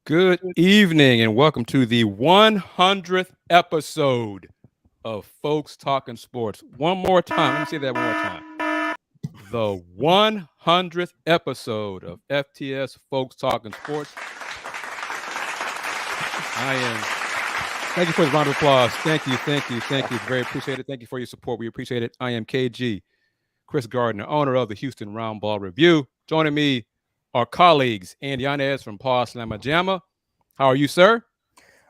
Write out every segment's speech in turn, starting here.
Good evening and welcome to the 100th episode of Folks Talkin Sports. One more time. Let me say that one more time. The 100th episode of FTS Folks Talkin Sports. Thank you for the round of applause. Thank you. Very appreciated. Thank you for your support. We appreciate it. I am KG, Kris Gardner, owner of the Houston Roundball Review. Joining me are colleagues and Yanez from Pawd Slama Jama. How are you, sir?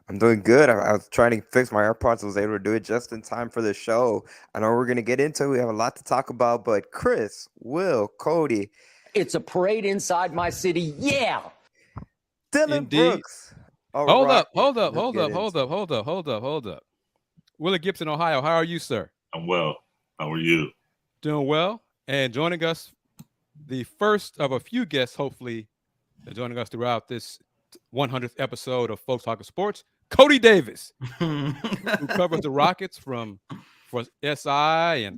I'm doing good. I was trying to fix my AirPods. I was able to do it just in time for the show. I know we're going to get into it. We have a lot to talk about, but Kris, Will, Coty. It's a parade inside my city. Yeah. Dylan Indeed. Brooks. Hold up. Willy Gibson, Ohio. How are you, sir? I'm well. How are you? Doing well. And joining us, the first of a few guests, hopefully, joining us throughout this 100th episode of Folks Talkin Sports, Coty Davis, who covers the Rockets for SI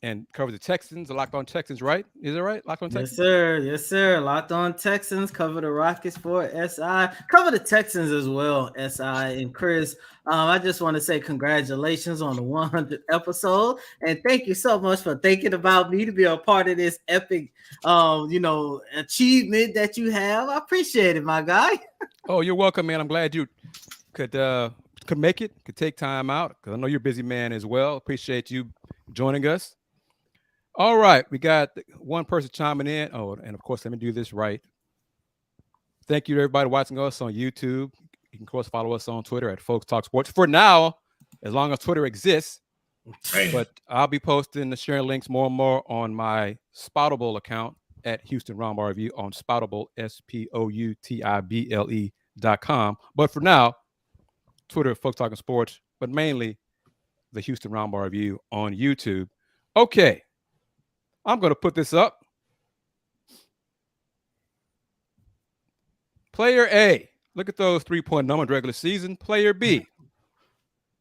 and covers the Texans, the Locked On Texans, right? Is it right? Locked On Texans? Yes, sir. Locked On Texans, cover the Rockets for SI, cover the Texans as well, SI. And Kris, I just want to say congratulations on the 100th episode. And thank you so much for thinking about me to be a part of this epic, achievement that you have. I appreciate it, my guy. Oh, you're welcome, man. I'm glad you could make it, could take time out, because I know you're a busy man as well. Appreciate you joining us. All right, we got one person chiming in. Oh, and of course, let me do this right. Thank you to everybody watching us on YouTube. You can, of course, follow us on Twitter at Folks Talk Sports. For now, as long as Twitter exists, but I'll be posting and sharing links more and more on my Spoutable account at Houston Roundball Review on Spoutable, SPOUTIBLE.com. But for now, Twitter, Folks Talkin Sports, but mainly the Houston Roundball Review on YouTube. Okay. I'm going to put this up. Player A, look at those 3-point numbers regular season. Player B,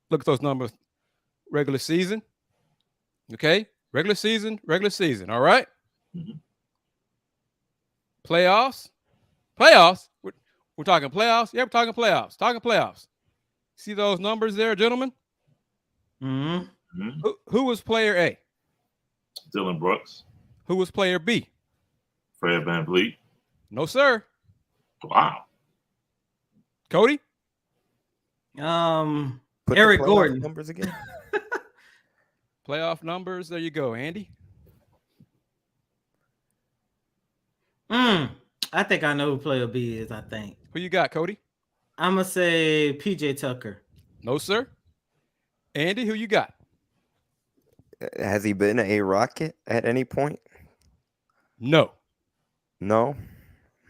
look at those numbers regular season. Okay, regular season. All right. Mm-hmm. Playoffs. We're talking playoffs. Yeah, we're talking playoffs. See those numbers there, gentlemen? Mm-hmm. Who was player A? Dylan Brooks. Who was player B? Fred VanVleet. No, sir. Wow. Coty? Put Eric the playoff Gordon. numbers again. Playoff numbers. There you go, Andy. I think I know who player B is, I think. Who you got, Coty? I'm going to say PJ Tucker. No, sir. Andy, who you got? Has he been a Rocket at any point? No. No.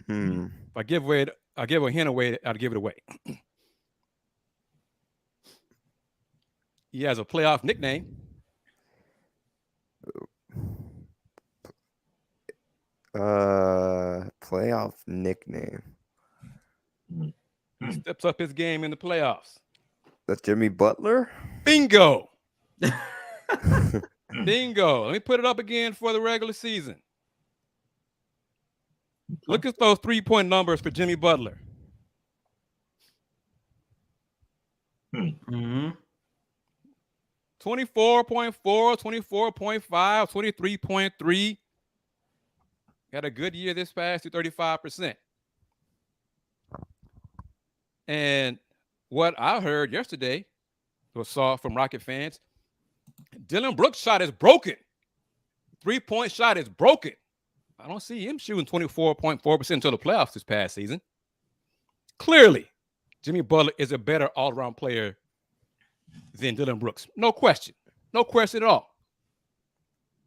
If I give a hint away, I'd give it away. He has a playoff nickname. Playoff nickname. He steps up his game in the playoffs. That's Jimmy Butler. Bingo. Bingo. Let me put it up again for the regular season. Look at those 3-point numbers for Jimmy Butler. 24.4, 24.5, 23.3. Had a good year this past to 35%. And what I heard yesterday was saw from Rocket fans, Dylan Brooks' shot is broken. 3-point shot is broken. I don't see him shooting 24.4% until the playoffs this past season. Clearly, Jimmy Butler is a better all-around player than Dylan Brooks. No question. No question at all.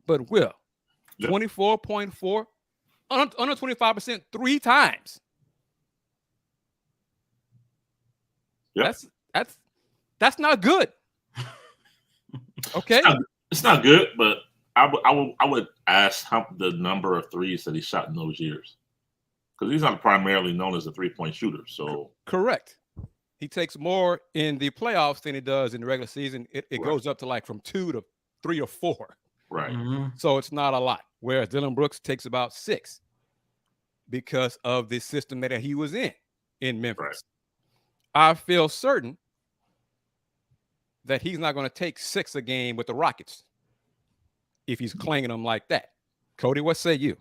But Will, 24.4, under 25% 3 times. Yep. That's not good. Okay. It's not good, but I would ask how the number of threes that he shot in those years, because he's not primarily known as a 3-point shooter. So correct. He takes more in the playoffs than he does in the regular season. It right. goes up to like from 2 to 3 or 4. Right. So it's not a lot. Whereas Dylan Brooks takes about 6 because of the system that he was in. in Memphis. Right. I feel certain that he's not going to take 6 a game with the Rockets if he's clanging them like that. Coty, what say you?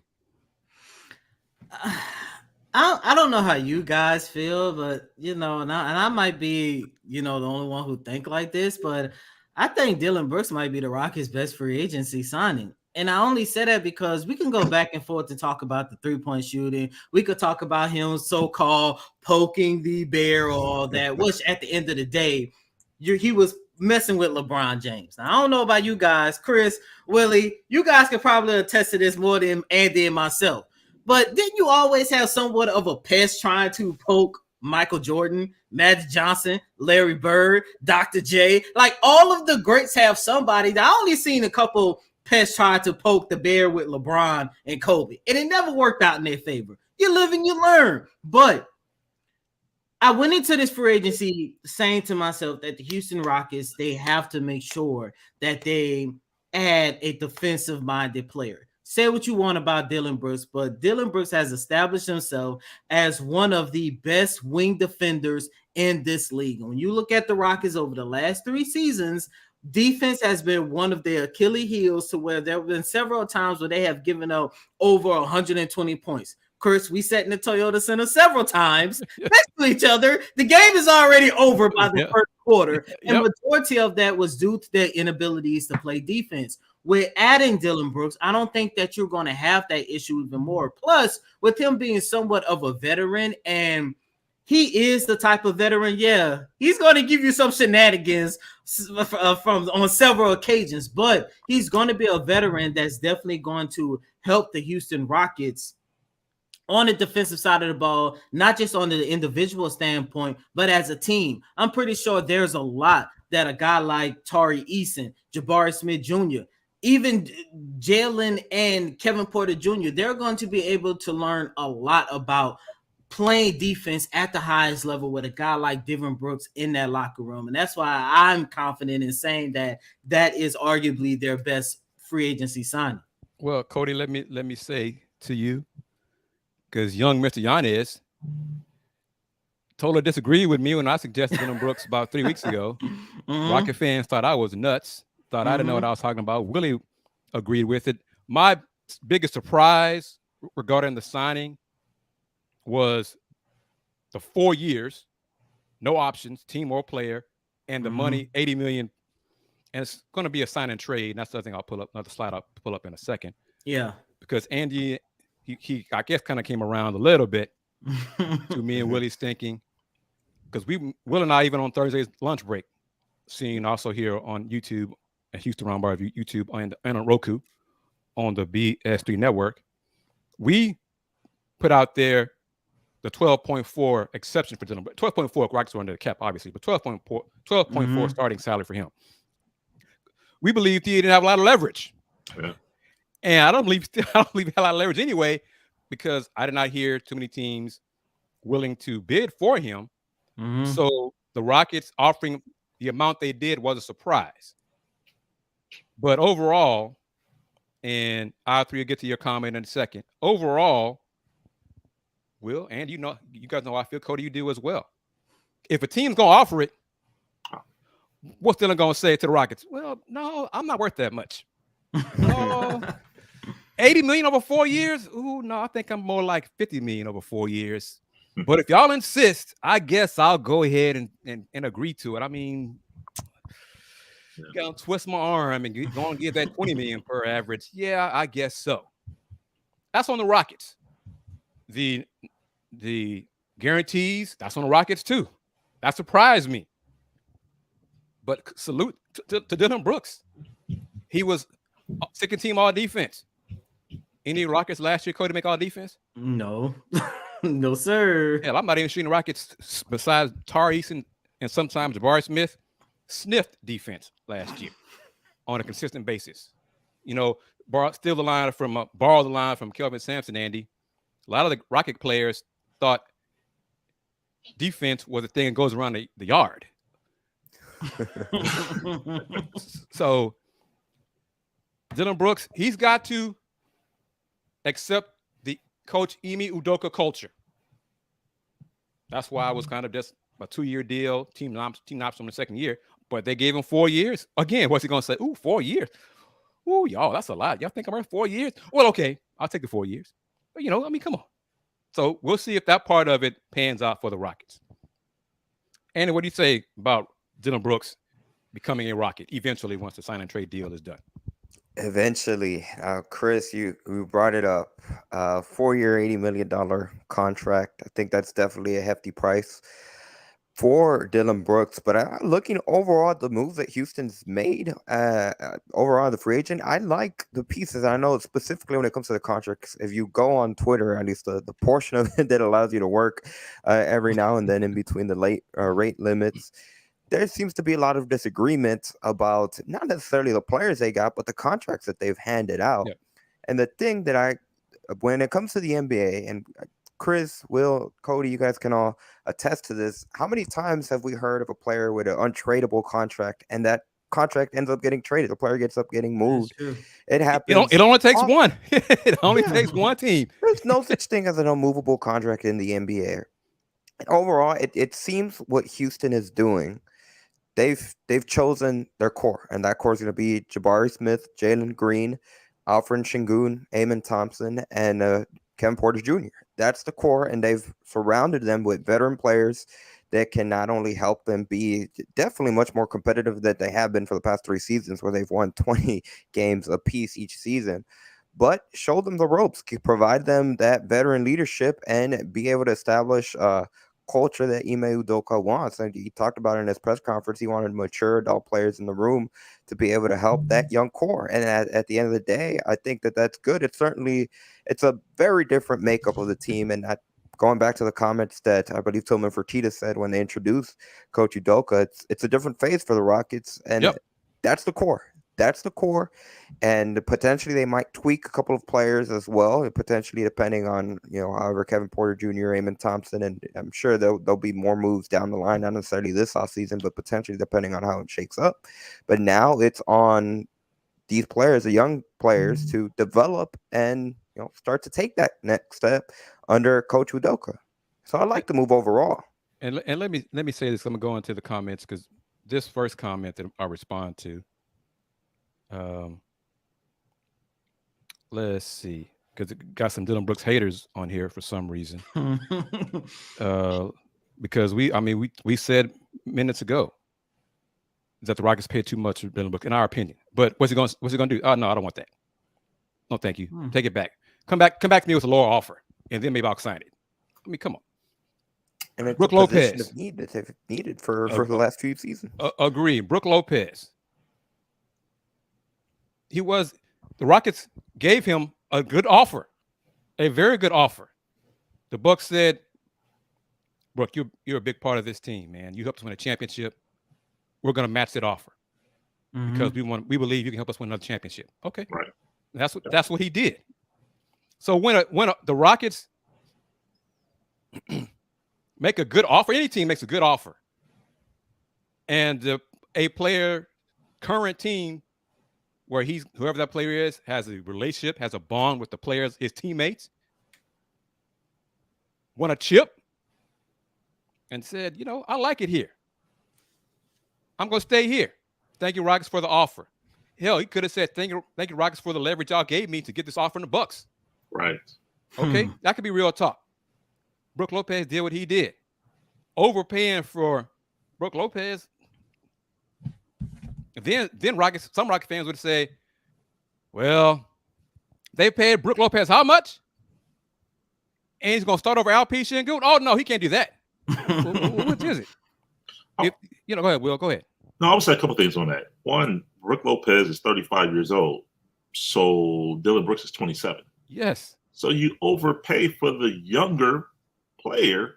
I don't know how you guys feel, but and I might be the only one who think like this, but I think Dillon Brooks might be the Rockets' best free agency signing. And I only say that because we can go back and forth to talk about the 3-point shooting. We could talk about him so-called poking the bear or all that, which at the end of the day, he was messing with LeBron James. Now, I don't know about you guys, Chris, Willie, you guys could probably attest to this more than Andy and myself. But didn't you always have somewhat of a pest trying to poke Michael Jordan, Magic Johnson, Larry Bird, Dr. J? Like, all of the greats have somebody. I only seen a couple pests try to poke the bear with LeBron and Kobe, and it never worked out in their favor. You live and you learn. But I went into this free agency saying to myself that the Houston Rockets, they have to make sure that they add a defensive-minded player. Say what you want about Dillon Brooks, but Dillon Brooks has established himself as one of the best wing defenders in this league. When you look at the Rockets over the last 3 seasons, defense has been one of their Achilles heels, to where there have been several times where they have given up over 120 points. Chris, we sat in the Toyota Center several times next to each other. The game is already over by the first quarter. And majority of that was due to their inabilities to play defense. With adding Dillon Brooks, I don't think that you're going to have that issue even more. Plus, with him being somewhat of a veteran, and he is the type of veteran, he's going to give you some shenanigans from on several occasions, but he's going to be a veteran that's definitely going to help the Houston Rockets on the defensive side of the ball, not just on the individual standpoint, but as a team. I'm pretty sure there's a lot that a guy like Tari Eason, Jabari Smith Jr., even Jalen and Kevin Porter Jr., they're going to be able to learn a lot about playing defense at the highest level with a guy like Dillon Brooks in that locker room. And that's why I'm confident in saying that that is arguably their best free agency signing. Well, Coty, let me say to you, because young Mr. Yanez totally disagreed with me when I suggested Dillon Brooks about 3 weeks ago. Rocket fans thought I was nuts, thought I didn't know what I was talking about. Willie agreed with it. My biggest surprise regarding the signing was the 4 years, no options, team or player, and the money, $80 million. And it's going to be a sign and trade. And that's the other thing I'll pull up, another slide I'll pull up in a second. Yeah. Because Andy, he I guess, kind of came around a little bit to me and Willie's thinking. Because Will and I, even on Thursday's lunch break, seeing also here on YouTube, at Houston Roundball YouTube and on Roku on the BS3 network, we put out there the 12.4 exception for Dillon. 12.4 Rockets were under the cap, obviously, but 12.4 starting salary for him. We believed he didn't have a lot of leverage. Yeah. And I don't believe he had a lot of leverage anyway, because I did not hear too many teams willing to bid for him. So the Rockets offering the amount they did was a surprise. But overall, and I three will get to your comment in a second. Overall, Will, and you guys know how I feel, Coty, you do as well. If a team's gonna offer it, what's Dillon gonna say to the Rockets? Well, no, I'm not worth that much. No, $80 million over 4 years? Ooh, no, I think I'm more like $50 million over 4 years. But if y'all insist, I guess I'll go ahead and agree to it. I mean, gonna twist my arm and gonna give that $20 million per average. Yeah, I guess so. That's on the Rockets. The guarantees, that's on the Rockets too. That surprised me. But salute to Dillon Brooks. He was second team all defense. Any Rockets last year, Coty, make all defense? No. No, sir. Hell, I'm not even sure the Rockets, besides Tari Eason and sometimes Jabari Smith, sniffed defense last year on a consistent basis. Borrow the line from Kelvin Sampson, Andy. A lot of the Rocket players thought defense was a thing that goes around the yard. So Dillon Brooks, he's got to accept the Coach Ime Udoka culture. That's why I was kind of just a 2-year deal. Team knocks him in the second year, but they gave him 4 years. Again, what's he going to say? Ooh, 4 years. Ooh, y'all, that's a lot. Y'all think I'm worth 4 years? Well, okay, I'll take the 4 years. But, I mean, come on. So we'll see if that part of it pans out for the Rockets. Andy, what do you say about Dillon Brooks becoming a Rocket eventually once the sign and trade deal is done? Eventually, Kris, you brought it up. 4-year, $80 million contract. I think that's definitely a hefty price for Dillon Brooks. But looking overall at the moves that Houston's made, overall the free agent, I like the pieces. I know specifically when it comes to the contracts, if you go on Twitter, at least the portion of it that allows you to work every now and then in between the late rate limits, there seems to be a lot of disagreement about not necessarily the players they got, but the contracts that they've handed out. Yep. And the thing that when it comes to the NBA, and Kris, Will, Coty, you guys can all attest to this. How many times have we heard of a player with an untradeable contract and that contract ends up getting traded? The player gets up getting moved. It happens. It only takes one. It only takes one team. There's no such thing as an unmovable contract in the NBA. And overall, it seems what Houston is doing, they've chosen their core, and that core is going to be Jabari Smith, Jalen Green, Alfred Şengün, Amen Thompson, and Kevin Porter Jr. That's the core, and they've surrounded them with veteran players that can not only help them be definitely much more competitive than they have been for the past 3 seasons, where they've won 20 games apiece each season, but show them the ropes, provide them that veteran leadership, and be able to establish culture that Ime Udoka wants. And he talked about it in his press conference. He wanted mature adult players in the room to be able to help that young core. And at the end of the day, I think that's good. It's a very different makeup of the team. And going back to the comments that I believe Tillman Fertitta said when they introduced Coach Udoka, it's a different phase for the Rockets. And that's the core. That's the core, and potentially they might tweak a couple of players as well, potentially depending on, however, Kevin Porter Jr., Amen Thompson, and I'm sure there'll be more moves down the line, not necessarily this offseason, but potentially depending on how it shakes up. But now it's on these players, the young players, to develop and start to take that next step under Coach Udoka. So I like the move overall. And let me say this. I'm gonna go into the comments because this first comment that I respond to. Let's see, because it got some Dillon Brooks haters on here for some reason. Because we said minutes ago that the Rockets paid too much for Dillon Brooks, in our opinion. But what's he going to do? Oh no, I don't want that. No, thank you. Take it back. Come back to me with a lower offer, and then maybe I'll sign it. I mean, come on. And it's Brook Lopez of need that they've needed for the last few seasons. Agree. Brook Lopez. The Rockets gave him a good offer, a very good offer. The Bucks said, Brook, you're a big part of this team, man. You helped us win a championship. We're going to match that offer because we believe you can help us win another championship. Okay. Right. That's what he did. So when the Rockets make a good offer, any team makes a good offer, and a player, current team, where whoever that player is, has a relationship, has a bond with the players, his teammates, won a chip, and said, I like it here. I'm going to stay here. Thank you, Rockets, for the offer. Hell, he could have said, thank you, Rockets, for the leverage y'all gave me to get this offer in the Bucks. Right. Okay, that could be real talk. Brook Lopez did what he did. Overpaying for Brook Lopez. Then some Rocket fans would say, well, they paid Brook Lopez how much? And he's going to start over LP Şengün? Oh, no, he can't do that. What is it? Go ahead, Will. Go ahead. No, I would say a couple things on that. One, Brook Lopez is 35 years old. So Dillon Brooks is 27. Yes. So you overpay for the younger player,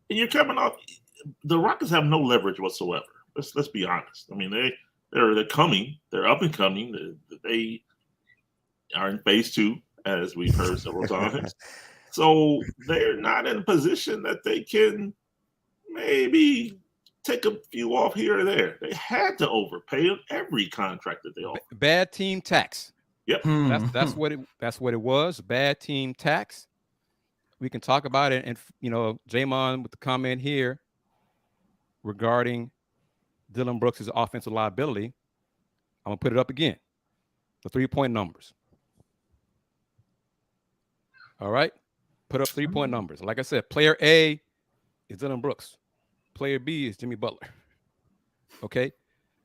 and you're coming off. The Rockets have no leverage whatsoever. Let's be honest. I mean, they're coming. They're up and coming. They are in phase 2, as we've heard several times. So they're not in a position that they can maybe take a few off here or there. They had to overpay on every contract that they offered. Bad team tax. Yep. That's what it was. Bad team tax. we can talk about it. And Jamon with the comment here regarding Dillon Brooks' offensive liability. I'm gonna put it up again. The 3-point numbers. All right, put up 3-point numbers. Like I said, player A is Dillon Brooks. Player B is Jimmy Butler. Okay,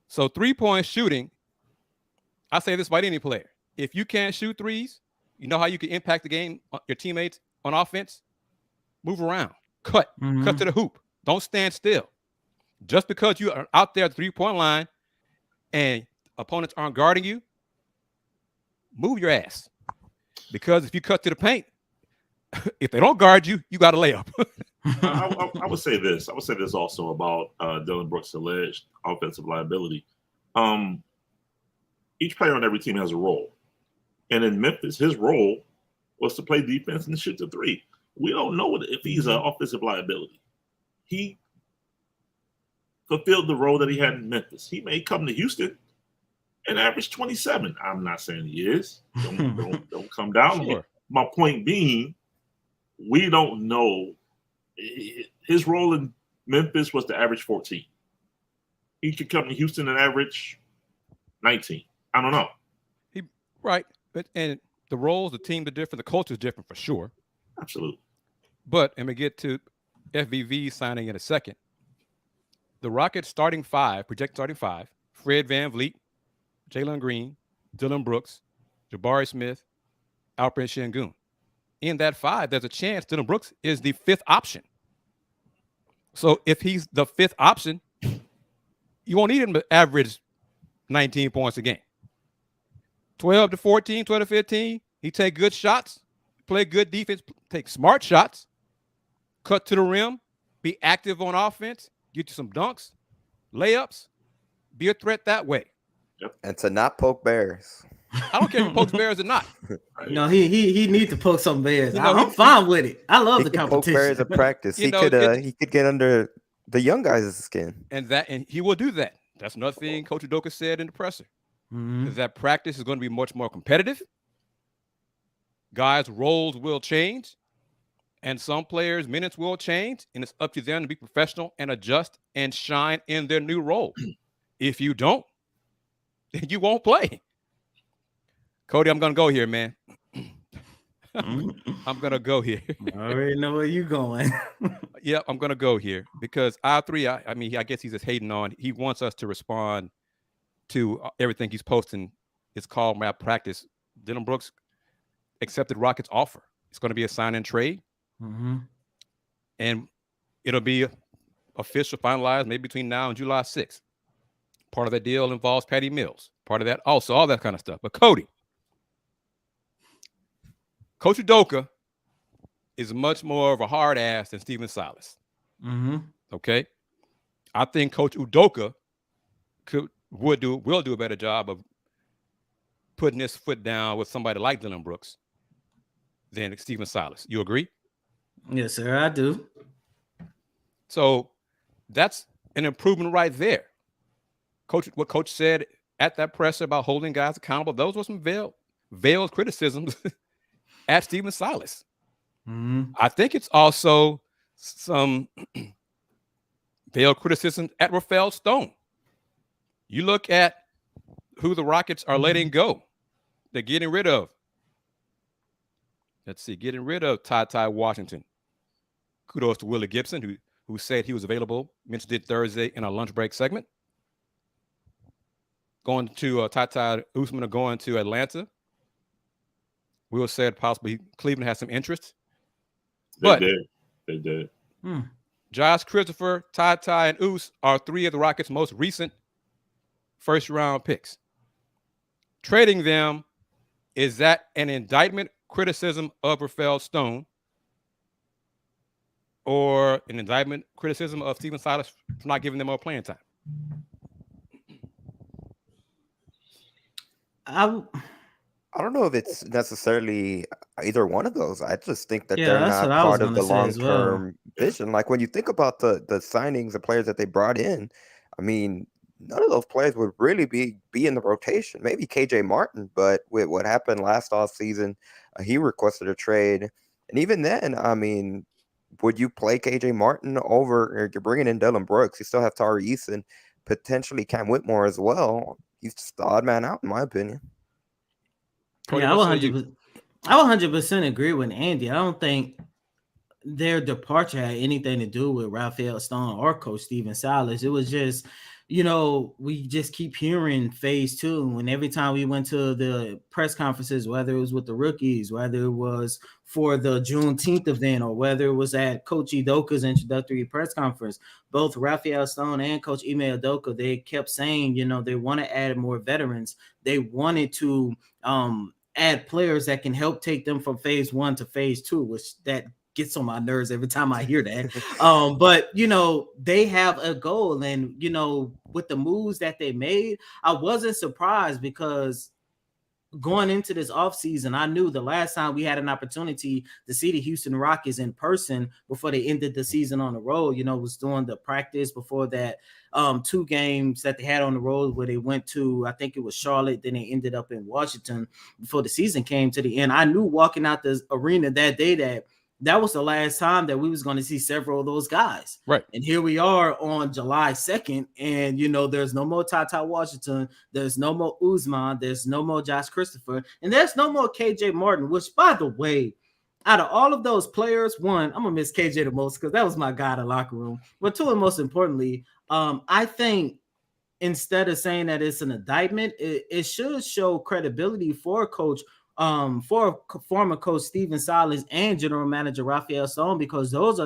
so 3-point shooting. I say this about any player. If you can't shoot threes, you know how you can impact the game, your teammates on offense? Move around, cut to the hoop. Don't stand still. Just because you are out there at the 3-point line and opponents aren't guarding you, move your ass. Because if you cut to the paint, if they don't guard you, you got to lay up. I would say this. I would say this also about Dillon Brooks' alleged offensive liability. Each player on every team has a role. And in Memphis, his role was to play defense and shoot the three. We don't know if he's an offensive liability. He fulfilled the role that he had in Memphis. He may come to Houston and average 27. I'm not saying he is. Don't come down. Sure. My point being, we don't know. His role in Memphis was to average 14. He could come to Houston and average 19. I don't know. Right. And the roles, the team are different. The culture is different for sure. Absolutely. But, and we get to FVV signing in a second. The Rockets projected starting five, Fred VanVleet, Jalen Green, Dillon Brooks, Jabari Smith, Alperen Sengun. In that five, there's a chance Dillon Brooks is the fifth option. So if he's the fifth option, you won't need him to average 19 points a game. 12 to 14, 12 to 15, he take good shots, play good defense, take smart shots, cut to the rim, be active on offense, get you some dunks, layups, be a threat that way. Yep. And to not poke bears. I don't care if he pokes bears or not. No, he needs to poke some bears. I'm fine with it. I love the competition. Poke bears at practice. He could get under the young guys' skin. And he will do that. That's another thing Coach Udoka said in the presser. Is that practice is going to be much more competitive. Guys' roles will change. And some players' minutes will change. And it's up to them to be professional and adjust and shine in their new role. If you don't, then you won't play. Cody, I'm going to go here, man. I'm going to go here. I already know where you're going. Yeah, I'm going to go here because I mean, I guess he's just hating on. He wants us to respond to everything he's posting. It's called Map Practice. Dillon Brooks accepted Rockets' offer. It's going to be a sign-and trade. And it'll be official, finalized maybe between now and July 6th. Part of that deal involves Patty Mills. Part of that also, all that kind of stuff. But Cody, Coach Udoka is much more of a hard ass than Stephen Silas. Okay? I think Coach Udoka will do a better job of putting his foot down with somebody like Dillon Brooks than Stephen Silas. You agree? Yes, sir, I do. So that's an improvement right there. What Coach said at that presser about holding guys accountable, those were some veiled criticisms at Stephen Silas. I think it's also some veiled criticism at Rafael Stone. You look at who the Rockets are letting go. They're getting rid of. Let's see, getting rid of Ty Washington. Kudos to Willy Gibson, who said he was available, mentioned it Thursday in our lunch break segment. Going to Ty Usman are going to Atlanta. Will said possibly Cleveland has some interest. They did. Josh Christopher, Ty, and Us are three of the Rockets' most recent first-round picks. Trading them, is that an indictment, criticism of Rafael Stone, or an indictment, criticism of Stephen Silas for not giving them more playing time? I don't know if it's necessarily either one of those. I just think that they're not part of the long-term vision. Like when you think about the signings, the players that they brought in, I mean, none of those players would really be in the rotation. Maybe KJ Martin, but with what happened last offseason, he requested a trade. And even then, I mean, would you play KJ Martin over, or you're bringing in Dylan Brooks? You still have Tari Eason, potentially Cam Whitmore as well. He's just the odd man out, in my opinion. Coty, Yeah, what say you? I 100% agree with Andy. I don't think their departure had anything to do with Raphael Stone or Coach Steven Silas. It was just, we just keep hearing phase two. And every time we went to the press conferences, whether it was with the rookies, whether it was for the Juneteenth event, or whether it was at Coach Udoka's introductory press conference, both Raphael Stone and Coach Ime Udoka, they kept saying, they want to add more veterans. They wanted to add players that can help take them from phase one to phase two, which that gets on my nerves every time I hear that. But they have a goal, and with the moves that they made, I wasn't surprised, because going into this offseason, I knew the last time we had an opportunity to see the Houston Rockets in person before they ended the season on the road, was doing the practice before that 2 games that they had on the road, where they went to, I think it was Charlotte, then they ended up in Washington before the season came to the end. I knew walking out the arena that day that was the last time that we was going to see several of those guys. Right. And here we are on July 2nd, and, there's no more Tata Washington. There's no more Usman. There's no more Josh Christopher. And there's no more KJ Martin, which, by the way, out of all of those players, one, I'm going to miss KJ the most, because that was my guy in the locker room. But two, and most importantly, I think instead of saying that it's an indictment, it should show credibility for for former coach Steven Silas and general manager Raphael Stone, because those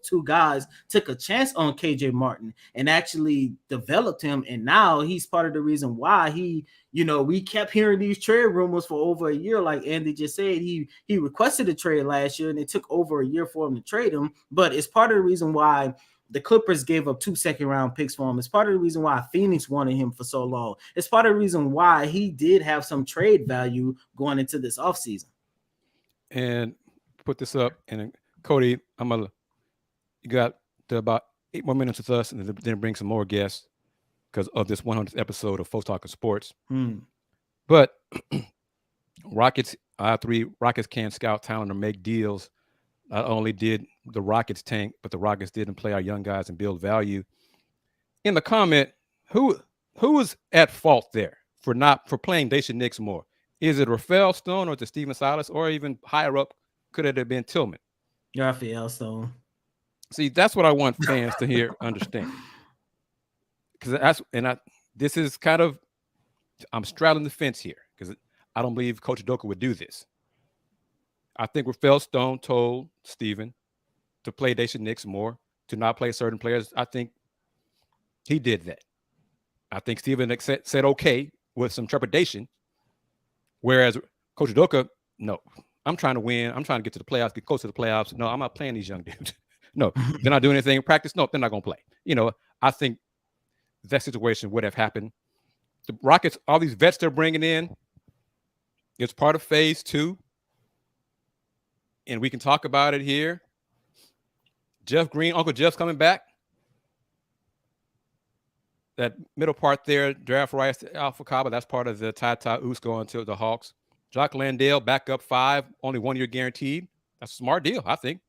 2 guys took a chance on KJ Martin and actually developed him, and now he's part of the reason why we kept hearing these trade rumors for over a year. Like Andy just said, he requested a trade last year, and it took over a year for him to trade him, but it's part of the reason why the Clippers gave up 2 second-round picks for him. It's part of the reason why Phoenix wanted him for so long. It's part of the reason why he did have some trade value going into this offseason. And put this up, and Coty, you got about 8 more minutes with us, and then bring some more guests because of this 100th episode of Folks Talkin Sports. But Rockets can scout talent or make deals. Not only did the Rockets tank, but the Rockets didn't play our young guys and build value. In the comment, who is at fault there for playing Daisha Nix more? Is it Raphael Stone, or is it Steven Silas, or even higher up, could it have been Tillman? Raphael Stone. See, that's what I want fans to understand. Because this is kind of, I'm straddling the fence here, because I don't believe Coach Udoka would do this. I think Raphael Stone told Steven to play Daisha Nix more, to not play certain players. I think he did that. I think Steven said okay with some trepidation, whereas Coach Udoka, no, I'm trying to win. I'm trying to get to the playoffs, get close to the playoffs. No, I'm not playing these young dudes. No, they're not doing anything in practice. No, they're not going to play. I think that situation would have happened. The Rockets, all these vets they're bringing in, it's part of phase 2. And we can talk about it here. Jeff Green, Uncle Jeff's coming back. That middle part there, draft rights to Alpha Kaba, that's part of the Tata Us going to the Hawks. Jock Landale, backup 5, only 1 year guaranteed. That's a smart deal, I think.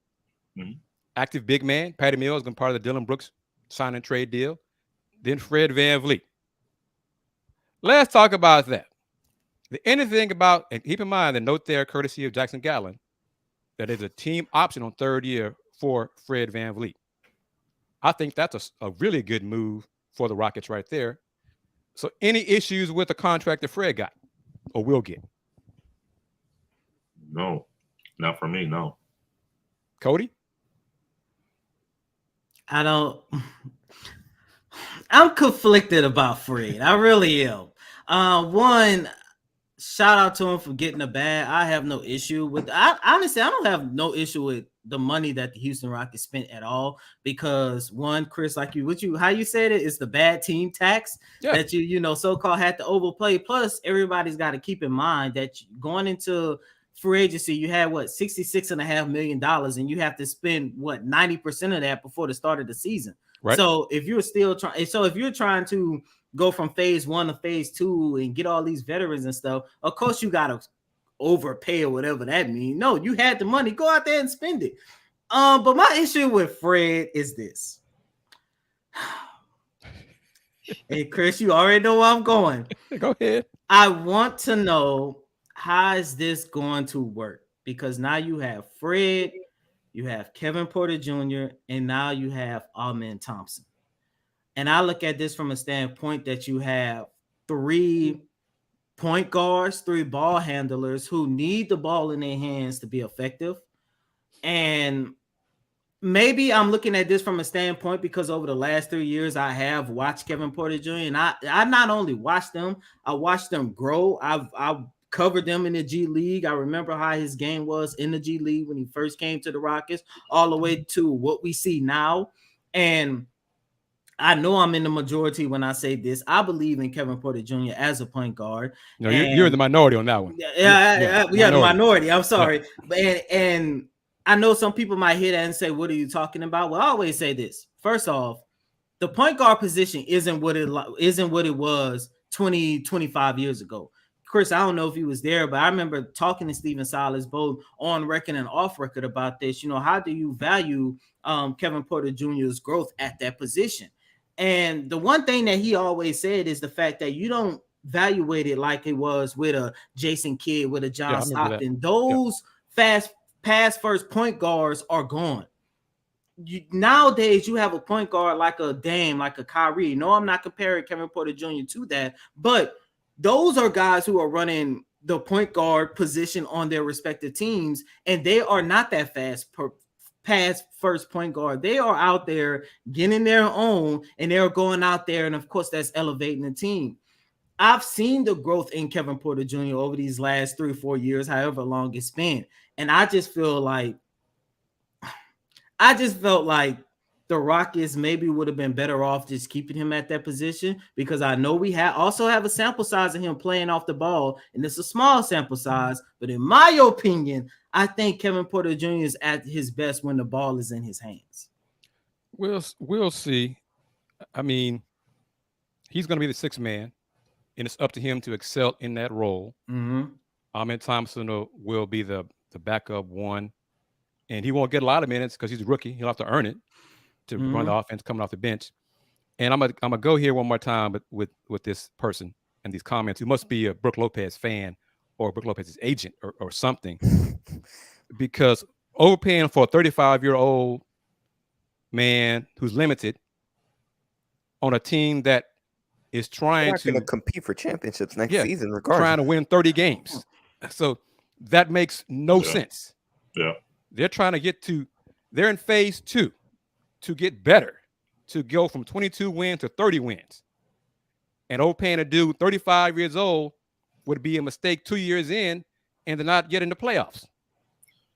Mm-hmm. Active big man, Patty Mills, been part of the Dylan Brooks sign and trade deal. Then Fred VanVleet. Let's talk about that. Anything about, and keep in mind the note there, courtesy of Jackson Gatlin, that is a team option on 3rd year for Fred VanVleet. I think that's a really good move for the Rockets right there. So any issues with the contract that Fred got or will get? No, not for me, no. Coty? I'm conflicted about Fred. I really am. One, shout out to him for getting a bag. I have no issue with. Honestly, I don't have no issue with the money that the Houston Rockets spent at all, because one, Chris, like how you said it's the bad team tax that you so-called had to overplay. Plus, everybody's got to keep in mind that going into free agency, you had $66.5 million, and you have to spend 90% of that before the start of the season. Right. So if you're trying to go from phase 1 to phase 2 and get all these veterans and stuff, of course you got to overpay or whatever that means. No, you had the money. Go out there and spend it. But my issue with Fred is this. Hey, Kris, you already know where I'm going. Go ahead. I want to know, how is this going to work? Because now you have Fred, you have Kevin Porter Jr., and now you have Amen Thompson. And I look at this from a standpoint that you have 3 point guards, 3 ball handlers who need the ball in their hands to be effective. And maybe I'm looking at this from a standpoint because over the last 3 years, I have watched Kevin Porter Jr. and I not only watched them, I watched them grow. I've covered them in the G League. I remember how his game was in the G League when he first came to the Rockets, all the way to what we see now. And I know I'm in the majority when I say this. I believe in Kevin Porter Jr. as a point guard. No, you're the minority on that one. Yeah, the minority. I'm sorry. Yeah. And I know some people might hear that and say, what are you talking about? Well, I always say this. First off, the point guard position isn't what it was 25 years ago. Kris, I don't know if he was there, but I remember talking to Stephen Silas both on record and off record about this. How do you value Kevin Porter Jr.'s growth at that position? And the one thing that he always said is the fact that you don't evaluate it like it was with a Jason Kidd, with a John Stockton. Those fast pass first point guards are gone. Nowadays, you have a point guard like a Dame, like a Kyrie. No, I'm not comparing Kevin Porter Jr. to that, but those are guys who are running the point guard position on their respective teams, and they are not that fast pass first point guard. They are out there getting their own, and they're going out there, and of course, that's elevating the team. I've seen the growth in Kevin Porter Jr. over these last 3 or 4 years, however long it's been, and I just felt like the Rockets maybe would have been better off just keeping him at that position, because I know we also have a sample size of him playing off the ball, and it's a small sample size. But in my opinion, I think Kevin Porter Jr. is at his best when the ball is in his hands. We'll see. I mean, he's going to be the 6th man, and it's up to him to excel in that role. Mm-hmm. Amen Thompson will be the backup one, and he won't get a lot of minutes because he's a rookie. He'll have to earn it to run the offense coming off the bench. And I'm gonna go here one more time with this person and these comments, who must be a Brook Lopez fan or Brook Lopez's agent or something, because overpaying for a 35-year-old man who's limited on a team that is trying to compete for championships next season, regardless, trying to win 30 games. So that makes no sense. Yeah, they're trying to they're in phase 2 to get better, to go from 22 wins to 30 wins. And overpaying a dude 35 years old would be a mistake 2 years in, and they're not getting the playoffs.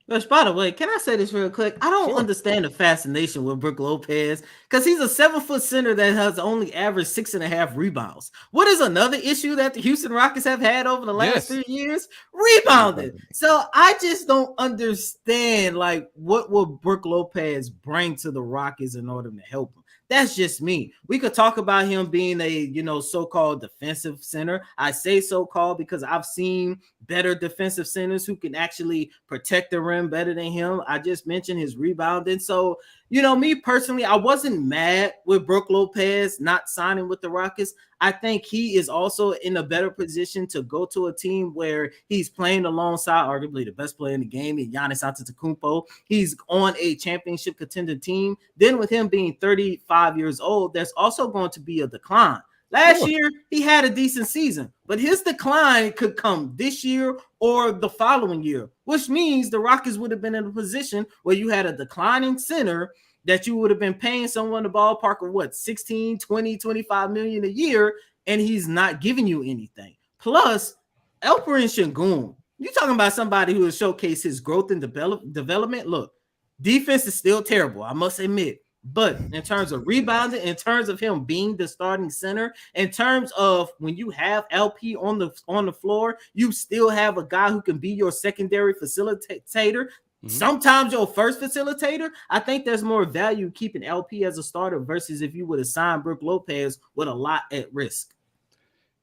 Which, by the way, can I say this real quick? I don't understand the fascination with Brook Lopez, because he's a 7-foot center that has only averaged 6.5 rebounds. What is another issue that the Houston Rockets have had over the last 3 years? Rebounding. So I just don't understand, what will Brook Lopez bring to the Rockets in order to help them. That's just me. We could talk about him being a, so-called defensive center. I say so-called because I've seen better defensive centers who can actually protect the rim better than him. I just mentioned his rebounding. So, me personally, I wasn't mad with Brook Lopez not signing with the Rockets. I think he is also in a better position to go to a team where he's playing alongside arguably the best player in the game, Yanez Antetokounmpo. He's on a championship contender team. Then with him being 35 years old, there's also going to be a decline. Last year, he had a decent season, but his decline could come this year or the following year, which means the Rockets would have been in a position where you had a declining center that you would have been paying someone the ballpark of 16, 20, 25 million a year, and he's not giving you anything. Plus, Alperen Sengun, you're talking about somebody who has showcased his growth and development. Look, defense is still terrible, I must admit. But in terms of rebounding, in terms of him being the starting center, in terms of when you have LP on the floor, you still have a guy who can be your secondary facilitator. Sometimes your first facilitator. I think there's more value keeping LP as a starter versus if you would have signed Brook Lopez with a lot at risk.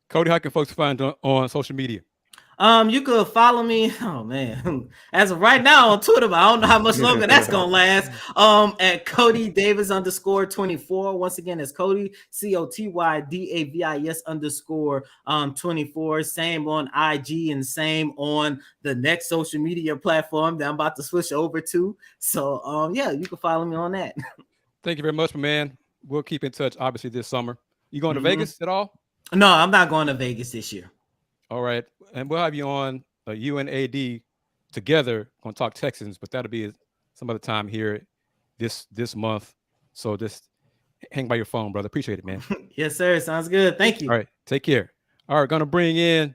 Cody, how can folks find on social media? You could follow me. Oh man, as of right now on Twitter, but I don't know how much longer that's gonna last. At Coty Davis _24. Once again, it's Coty COTYDAVIS _24. Same on IG and same on the next social media platform that I'm about to switch over to. So yeah, you can follow me on that. Thank you very much, my man. We'll keep in touch, obviously, this summer. You going to Vegas at all? No, I'm not going to Vegas this year. All right. And we'll have you on you and AD together on Talk Texans, but that'll be some other time here this month. So just hang by your phone, brother. Appreciate it, man. Yes, sir. Sounds good. Thank you. All right. Take care. All right. Going to bring in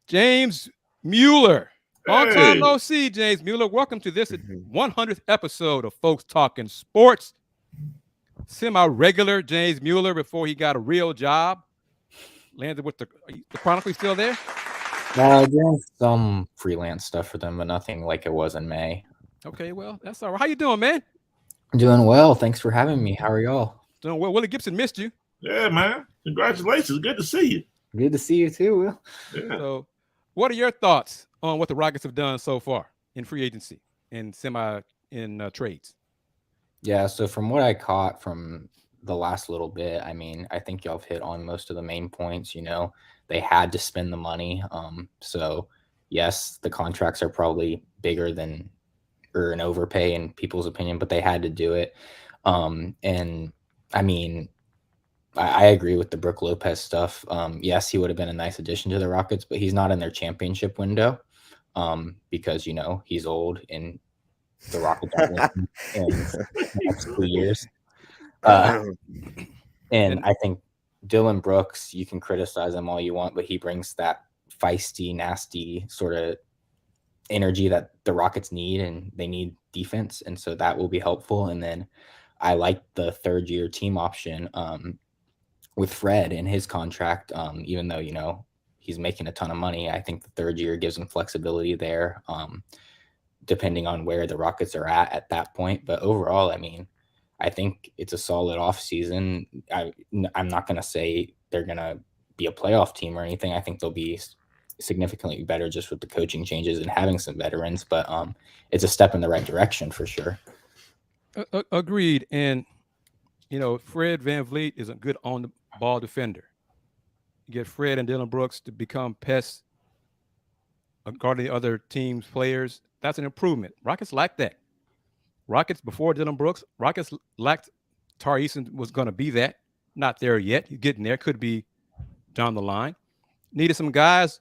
James Mueller. Long time no see, James Mueller. Welcome to this 100th episode of Folks Talkin Sports. Semi-regular James Mueller before he got a real job. Landed with the Chronicle. Still there? Doing some freelance stuff for them, but nothing like it was in May. Okay, well, that's all right. How you doing, man? Doing well. Thanks for having me. How are y'all? Doing well. Willy Gibson missed you. Yeah, man. Congratulations. Good to see you. Good to see you too, Will. Yeah. So, what are your thoughts on what the Rockets have done so far in free agency and trades? Yeah, so from what I caught from the last little bit, I mean, I think y'all have hit on most of the main points. You know, they had to spend the money. So yes, the contracts are probably bigger than or an overpay in people's opinion, but they had to do it. And I mean, I agree with the Brook Lopez stuff. Yes, he would have been a nice addition to the Rockets, but he's not in their championship window because, you know, he's old and the Rockets in the next 2 years. And I think Dylan Brooks, you can criticize him all you want, but he brings that feisty, nasty sort of energy that the Rockets need, and they need defense. And so that will be helpful. And then I like the third-year team option with Fred in his contract, even though, you know, he's making a ton of money. I think the third year gives him flexibility there, depending on where the Rockets are at that point. But overall, I mean, I think it's a solid offseason. I'm not going to say they're going to be a playoff team or anything. I think they'll be significantly better just with the coaching changes and having some veterans. But it's a step in the right direction for sure. Agreed. And, you know, Fred VanVleet is a good on-the-ball defender. You get Fred and Dylan Brooks to become pests guarding the other team's players. That's an improvement. Rockets lack that. Rockets before Dylan Brooks, Rockets lacked Tari Eason was going to be that. Not there yet. He's getting there. Could be down the line. Needed some guys,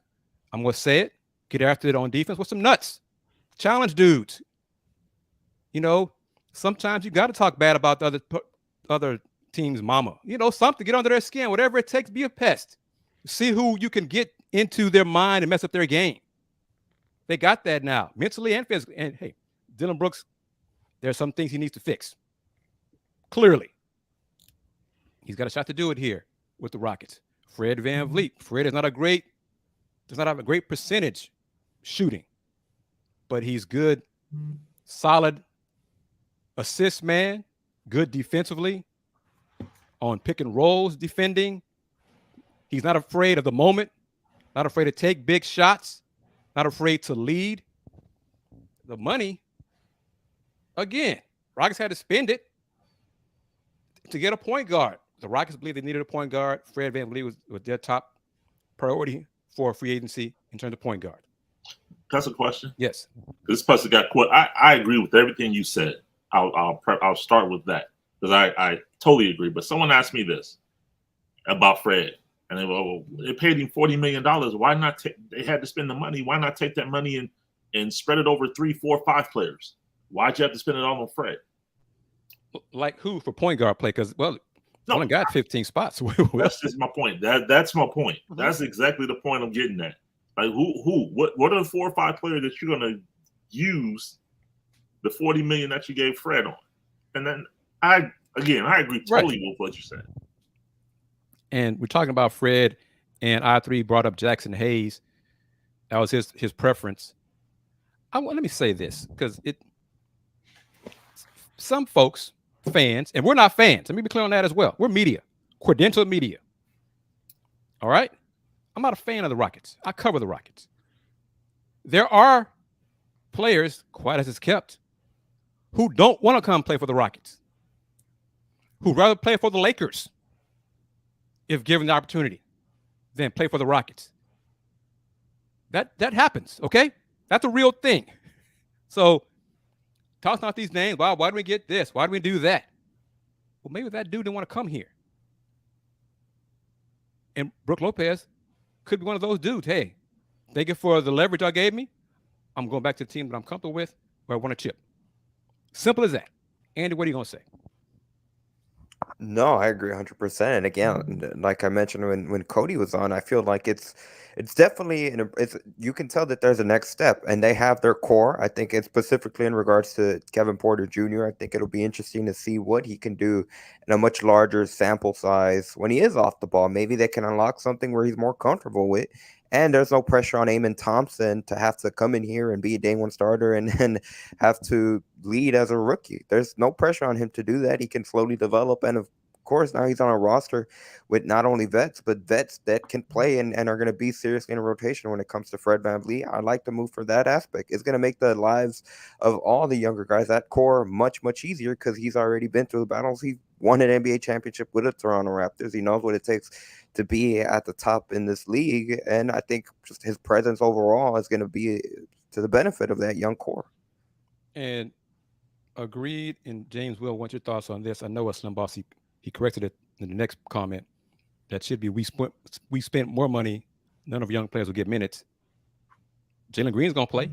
I'm going to say it, get after it on defense with some nuts. Challenge dudes. You know, sometimes you got to talk bad about the other team's mama. You know, something, get under their skin, whatever it takes, be a pest. See who you can get into their mind and mess up their game. They got that now, mentally and physically. And, hey, Dylan Brooks, there are some things he needs to fix. Clearly. He's got a shot to do it here with the Rockets. Fred VanVleet. Fred does not have a great percentage shooting, but he's good, solid assist man, good defensively, on pick and rolls defending. He's not afraid of the moment, not afraid to take big shots, not afraid to lead. The money, again, Rockets had to spend it to get a point guard. The Rockets believe they needed a point guard. Fred VanVleet was their top priority for free agency in terms of point guard. That's a question. Yes. This person got quote. I agree with everything you said. I'll start with that because I totally agree. But someone asked me this about Fred, and they paid him $40 million. Why not? They had to spend the money. Why not take that money and spread it over 3, 4, 5 players? Why'd you have to spend it all on Fred? Like who for point guard play? Because no, only got 15 spots. That's just my point. That's my point. That's exactly the point I'm getting at. Like what are the 4 or 5 players that you're gonna use the $40 million that you gave Fred on? And then I agree totally with what you said. And we're talking about Fred, and I3 brought up Jackson Hayes. That was his preference. Let me say this because some folks, fans, and we're not fans. Let me be clear on that as well. We're media, credentialed media. All right? I'm not a fan of the Rockets. I cover the Rockets. there are players, quiet as it's kept, who don't want to come play for the Rockets, who rather play for the Lakers if given the opportunity than play for the Rockets. That happens, okay? That's a real thing. So tossing out these names, why do we get this? Why do we do that? Well, maybe that dude didn't want to come here. And Brook Lopez could be one of those dudes. Hey, thank you for the leverage I gave me. I'm going back to the team that I'm comfortable with where I want to chip. Simple as that. Andy, what are you going to say? No, I agree 100%. And again, like I mentioned when Coty was on, I feel like it's definitely you can tell that there's a next step, and they have their core. I think it's specifically in regards to Kevin Porter Jr. I think it'll be interesting to see what he can do in a much larger sample size when he is off the ball. Maybe they can unlock something where he's more comfortable with. And there's no pressure on Amen Thompson to have to come in here and be a day one starter and have to lead as a rookie. There's no pressure on him to do that. He can slowly develop. And of course, now he's on a roster with not only vets, but vets that can play and are going to be seriously in a rotation when it comes to Fred VanVleet. I like the move for that aspect. It's going to make the lives of all the younger guys, that core, much, much easier because he's already been through the battles. He won an NBA championship with the Toronto Raptors. He knows what it takes to be at the top in this league. And I think just his presence overall is going to be to the benefit of that young core. And agreed. And James Will, what's your thoughts on this? I know Slim Boss, he corrected it in the next comment. That should be we spent more money. None of young players will get minutes. Jalen Green's going to play.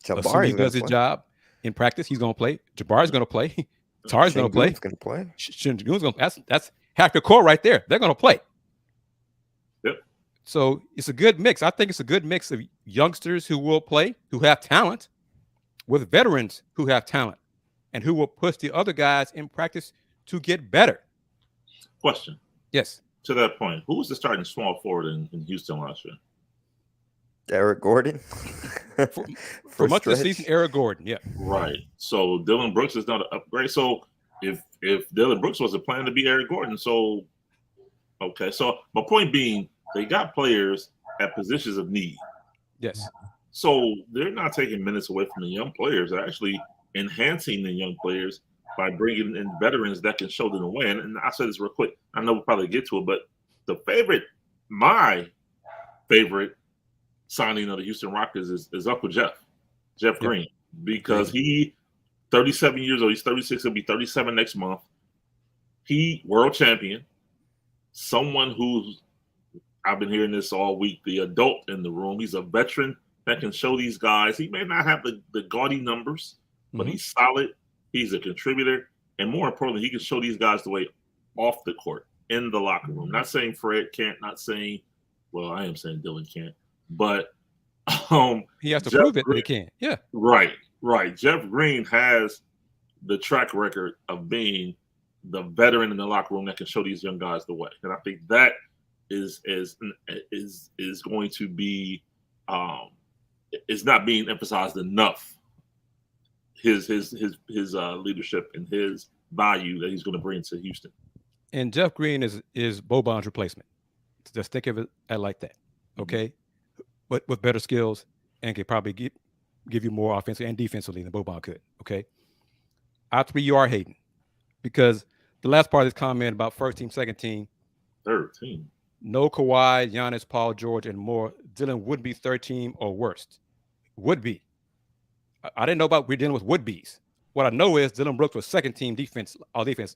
Assuming he does his job in practice, he's going to play. Jabari's going to play. Tari's going to play. That's half your core right there. They're going to play. Yep. So it's a good mix. I think it's a good mix of youngsters who will play, who have talent, with veterans who have talent, and who will push the other guys in practice to get better. Question. Yes. To that point, who was the starting small forward in Houston last year? Eric Gordon. for much of the season, Eric Gordon. Yeah. Right. So Dillon Brooks is not an upgrade. So if Dillon Brooks was a plan to be Eric Gordon, so okay. So my point being, they got players at positions of need. Yes. So they're not taking minutes away from the young players. They're actually enhancing the young players by bringing in veterans that can show them the way. And I'll say this real quick. I know we'll probably get to it, but my favorite signing of the Houston Rockets is Uncle Jeff Green, because he 37 years old. He's 36. He'll be 37 next month. He world champion, someone who's, I've been hearing this all week, the adult in the room. He's a veteran that can show these guys. He may not have the gaudy numbers, but he's solid. He's a contributor. And more importantly, he can show these guys the way off the court, in the locker room. Not saying Fred can't, not saying, well, I am saying Dillon can't. But he has to prove it that he can. Yeah. Right. Jeff Green has the track record of being the veteran in the locker room that can show these young guys the way. And I think that is going to be is not being emphasized enough. His leadership and his value that he's going to bring to Houston. And Jeff Green is Boban's replacement. Just think of it like that. Okay. But with better skills and could probably give you more offensively and defensively than Boban could. Okay. You are hating because the last part of this comment about first team, second team. Third team. No Kawhi, Yanez, Paul George, and more. Dillon would be third team or worst. Would be. I didn't know about we're dealing with would-be's. What I know is Dillon Brooks was second team defense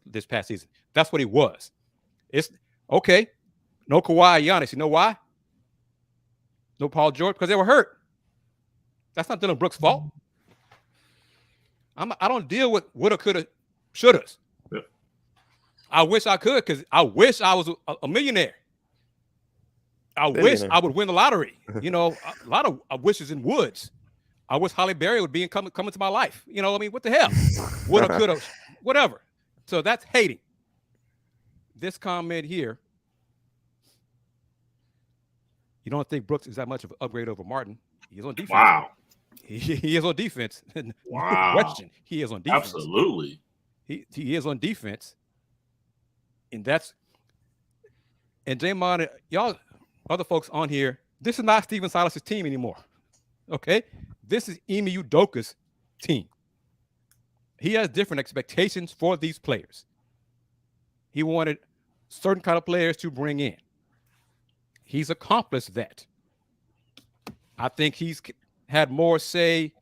this past season. That's what he was. It's okay. No Kawhi, Yanez. You know why? No Paul George, because they were hurt. That's not Dillon Brooks' fault. I don't deal with woulda, coulda, shouldas. Yep. I wish I could, because I wish I was a millionaire. I wish I would win the lottery. You know, a lot of wishes in woods. I wish Holly Berry would be coming to my life. You know, I mean, what the hell? Woulda, coulda, whatever. So that's hating. This comment here. You don't think Brooks is that much of an upgrade over Martin? He is on defense. Wow. He is on defense. Wow. No question. He is on defense. Absolutely. He is on defense. And Jamon, y'all other folks on here, this is not Steven Silas's team anymore. Okay, this is Ime Udoka's team. He has different expectations for these players. He wanted certain kind of players to bring in. He's accomplished that. I think he's had more say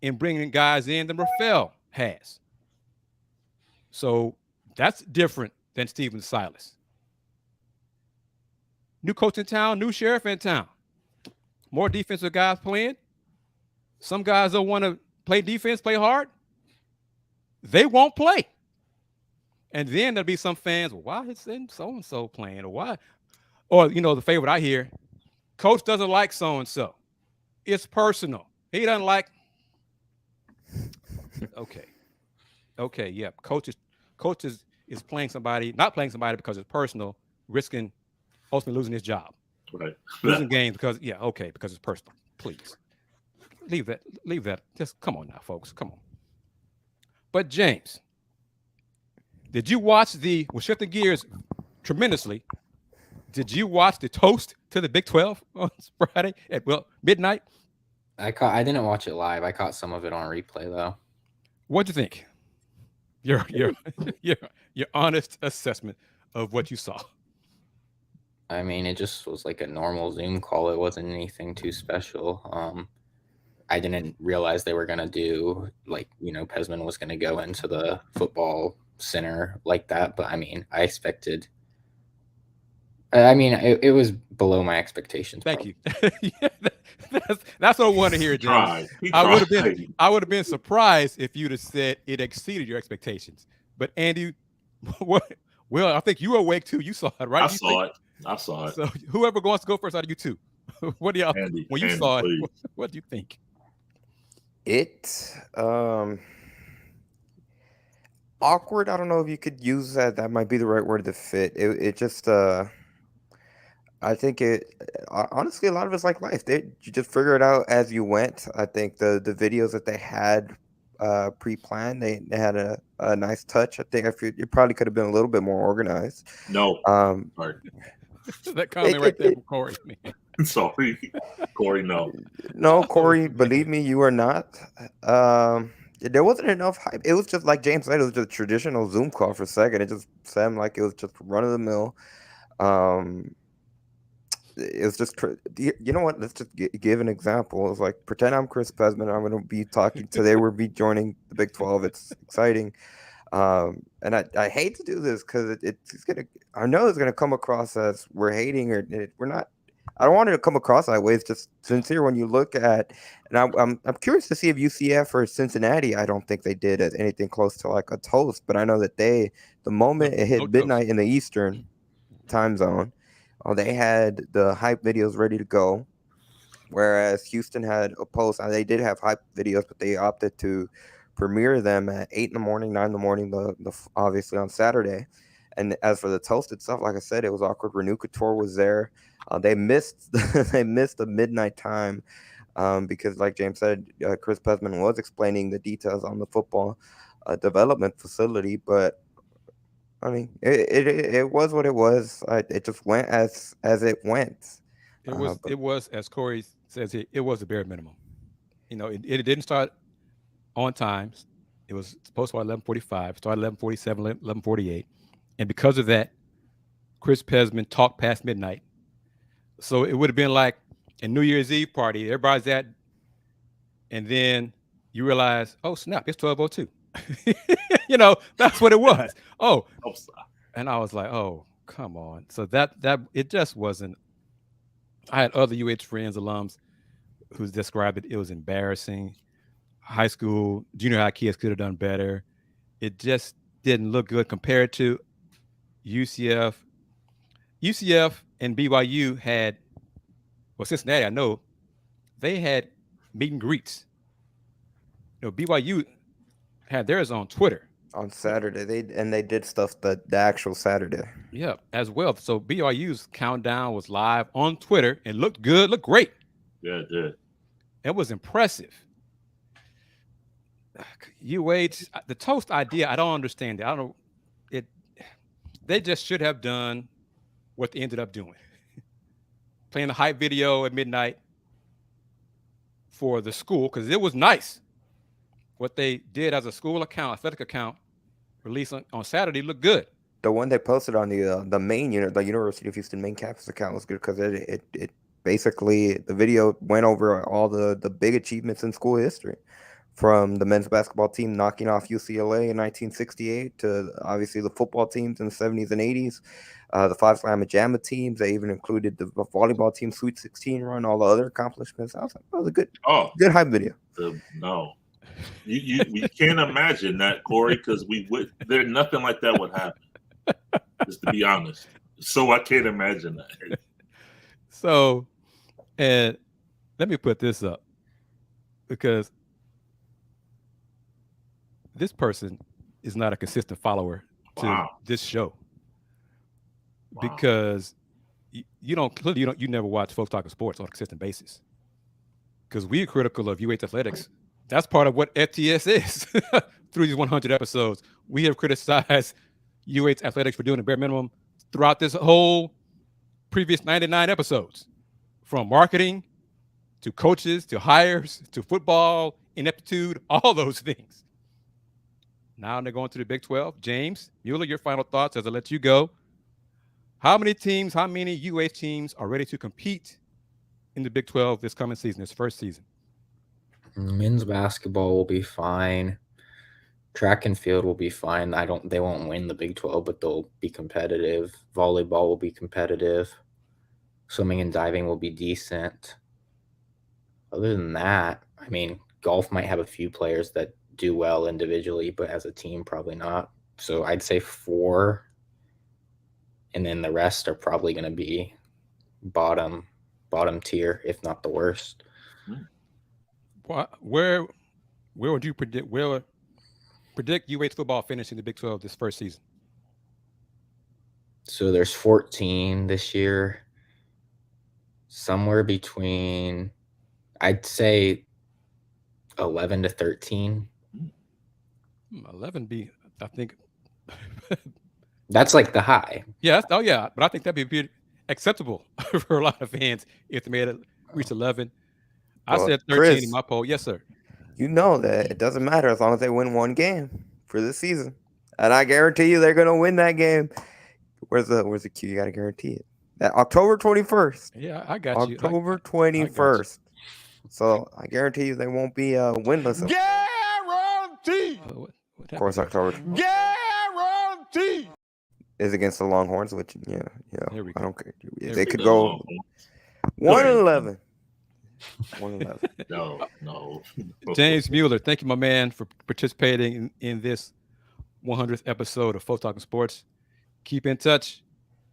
in bringing guys in than Rafael has. So that's different than Steven Silas. New coach in town, new sheriff in town. More defensive guys playing. Some guys don't want to play defense, play hard. They won't play. And then there'll be some fans, well, why is so-and-so playing? Or why? Or, the favorite I hear, coach doesn't like so-and-so. It's personal. He doesn't like. Okay, yeah. Coach is playing somebody, not playing somebody because it's personal, risking ultimately losing his job. Right. Losing games because it's personal. Please. Leave that. Just come on now, folks. Come on. But James, did you watch we're shifting gears tremendously. Did you watch the toast to the Big 12 on Friday at midnight? I didn't watch it live. I caught some of it on replay though. What'd you think? Your honest assessment of what you saw. I mean, it just was like a normal Zoom call. It wasn't anything too special. I didn't realize they were gonna do Pesman was gonna go into the football center like that. But I mean, it was below my expectations. Thank you. That's what I want to hear, James. I would have been surprised if you'd have said it exceeded your expectations. But Andy, well, I think you were awake too. You saw it, right? I saw it. So whoever wants to go first out of you two, what do y'all? Andy, when you saw it, what do you think? It awkward. I don't know if you could use that. That might be the right word to fit. It just I think honestly, a lot of it's like life. You just figure it out as you went. I think the videos that they had pre-planned, they had a nice touch. I think it probably could have been a little bit more organized. No. That comment right there from Corey. Man. Sorry, Corey. No. No, Corey. Believe me, you are not. There wasn't enough hype. It was just like James said. It was just a traditional Zoom call for a second. It just sounded like it was just run of the mill. It was just, you know what? Let's just give an example. It was like, pretend I'm Chris Pesman. I'm going to be talking today. We'll be joining the Big 12. It's exciting. And I hate to do this because I know it's going to come across as we're hating or we're not. I don't want it to come across that way. It's just sincere when you look at, and I'm curious to see if UCF or Cincinnati, I don't think they did as anything close to like a toast, but I know that the moment it hit midnight in the Eastern time zone, they had the hype videos ready to go, whereas Houston had a post. They did have hype videos, but they opted to premiere them at 8 in the morning, 9 in the morning, obviously on Saturday. And as for the toast itself, like I said, it was awkward. Renew Couture was there. They missed the midnight time because, like James said, Chris Pesman was explaining the details on the football development facility, but I mean, it was what it was. It just went as it went. It was as Corey says, it was a bare minimum. It didn't start on time. It was supposed to start 11:45. Started 11:47, 11:48, and because of that, Chris Pesman talked past midnight. So it would have been like a New Year's Eve party. Everybody's at, and then you realize, oh snap, it's 12:02. That's what it was. Oh, and I was like, oh, come on. So that it just wasn't. I had other UH friends, alums, who described it. It was embarrassing. High school, junior high kids could have done better. It just didn't look good compared to UCF. UCF and BYU had, Cincinnati, I know, they had meet and greets. BYU had theirs on Twitter on Saturday. They did stuff the actual Saturday. Yeah, as well. So BYU's countdown was live on Twitter and looked good, looked great. Yeah, it did. It was impressive. UH, the toast idea, I don't understand it. I don't know. They just should have done what they ended up doing. Playing the hype video at midnight. for the school because it was nice. What they did as a school account, athletic account, released on Saturday looked good. The one they posted on the main unit, the University of Houston main campus account was good because it basically, the video went over all the big achievements in school history, from the men's basketball team knocking off UCLA in 1968 to obviously the football teams in the 70s and 80s, the Pawd Slama Jama teams. They even included the volleyball team Sweet 16 run, all the other accomplishments. I was like, that was a good hype video. No. You can't imagine that, Corey, because there's nothing like that would happen. Just to be honest. So I can't imagine that. So, and let me put this up because this person is not a consistent follower to this show. Wow. Because you never watch Folks Talkin Sports on a consistent basis. Because we're critical of UH Athletics. That's part of what FTS is. Through these 100 episodes, we have criticized UH Athletics for doing the bare minimum throughout this whole previous 99 episodes, from marketing to coaches to hires to football ineptitude, all those things. Now they're going to the Big 12. James Mueller, your final thoughts as I let you go. How many UH teams are ready to compete in the Big 12 this coming season, this first season? Men's basketball will be fine. Track and field will be fine. They won't win the Big 12, but they'll be competitive. Volleyball will be competitive. Swimming and diving will be decent. Other than that, I mean, golf might have a few players that do well individually, but as a team, probably not. So I'd say 4, and then the rest are probably going to be bottom tier, if not the worst. Where would you predict? Where predict UH football finishing the Big 12 this first season? So there's 14 this year. Somewhere between, I'd say, 11 to 13. 11 I think. That's like the high. Yeah. But I think that'd be acceptable for a lot of fans if they reach 11. I said 13 Chris, in my poll. Yes, sir. You know that it doesn't matter as long as they win one game for this season, and I guarantee you they're gonna win that game. Where's the cue? You got to guarantee it. That October 21st. Yeah, I got you. October 21st. So I guarantee you they won't be winless. Guarantee. Of course, October. Guarantee. Is against the Longhorns, which I don't care. They could go 1-11. 1-11. No. James Mueller, thank you, my man, for participating in this 100th episode of Folks Talkin Sports. Keep in touch,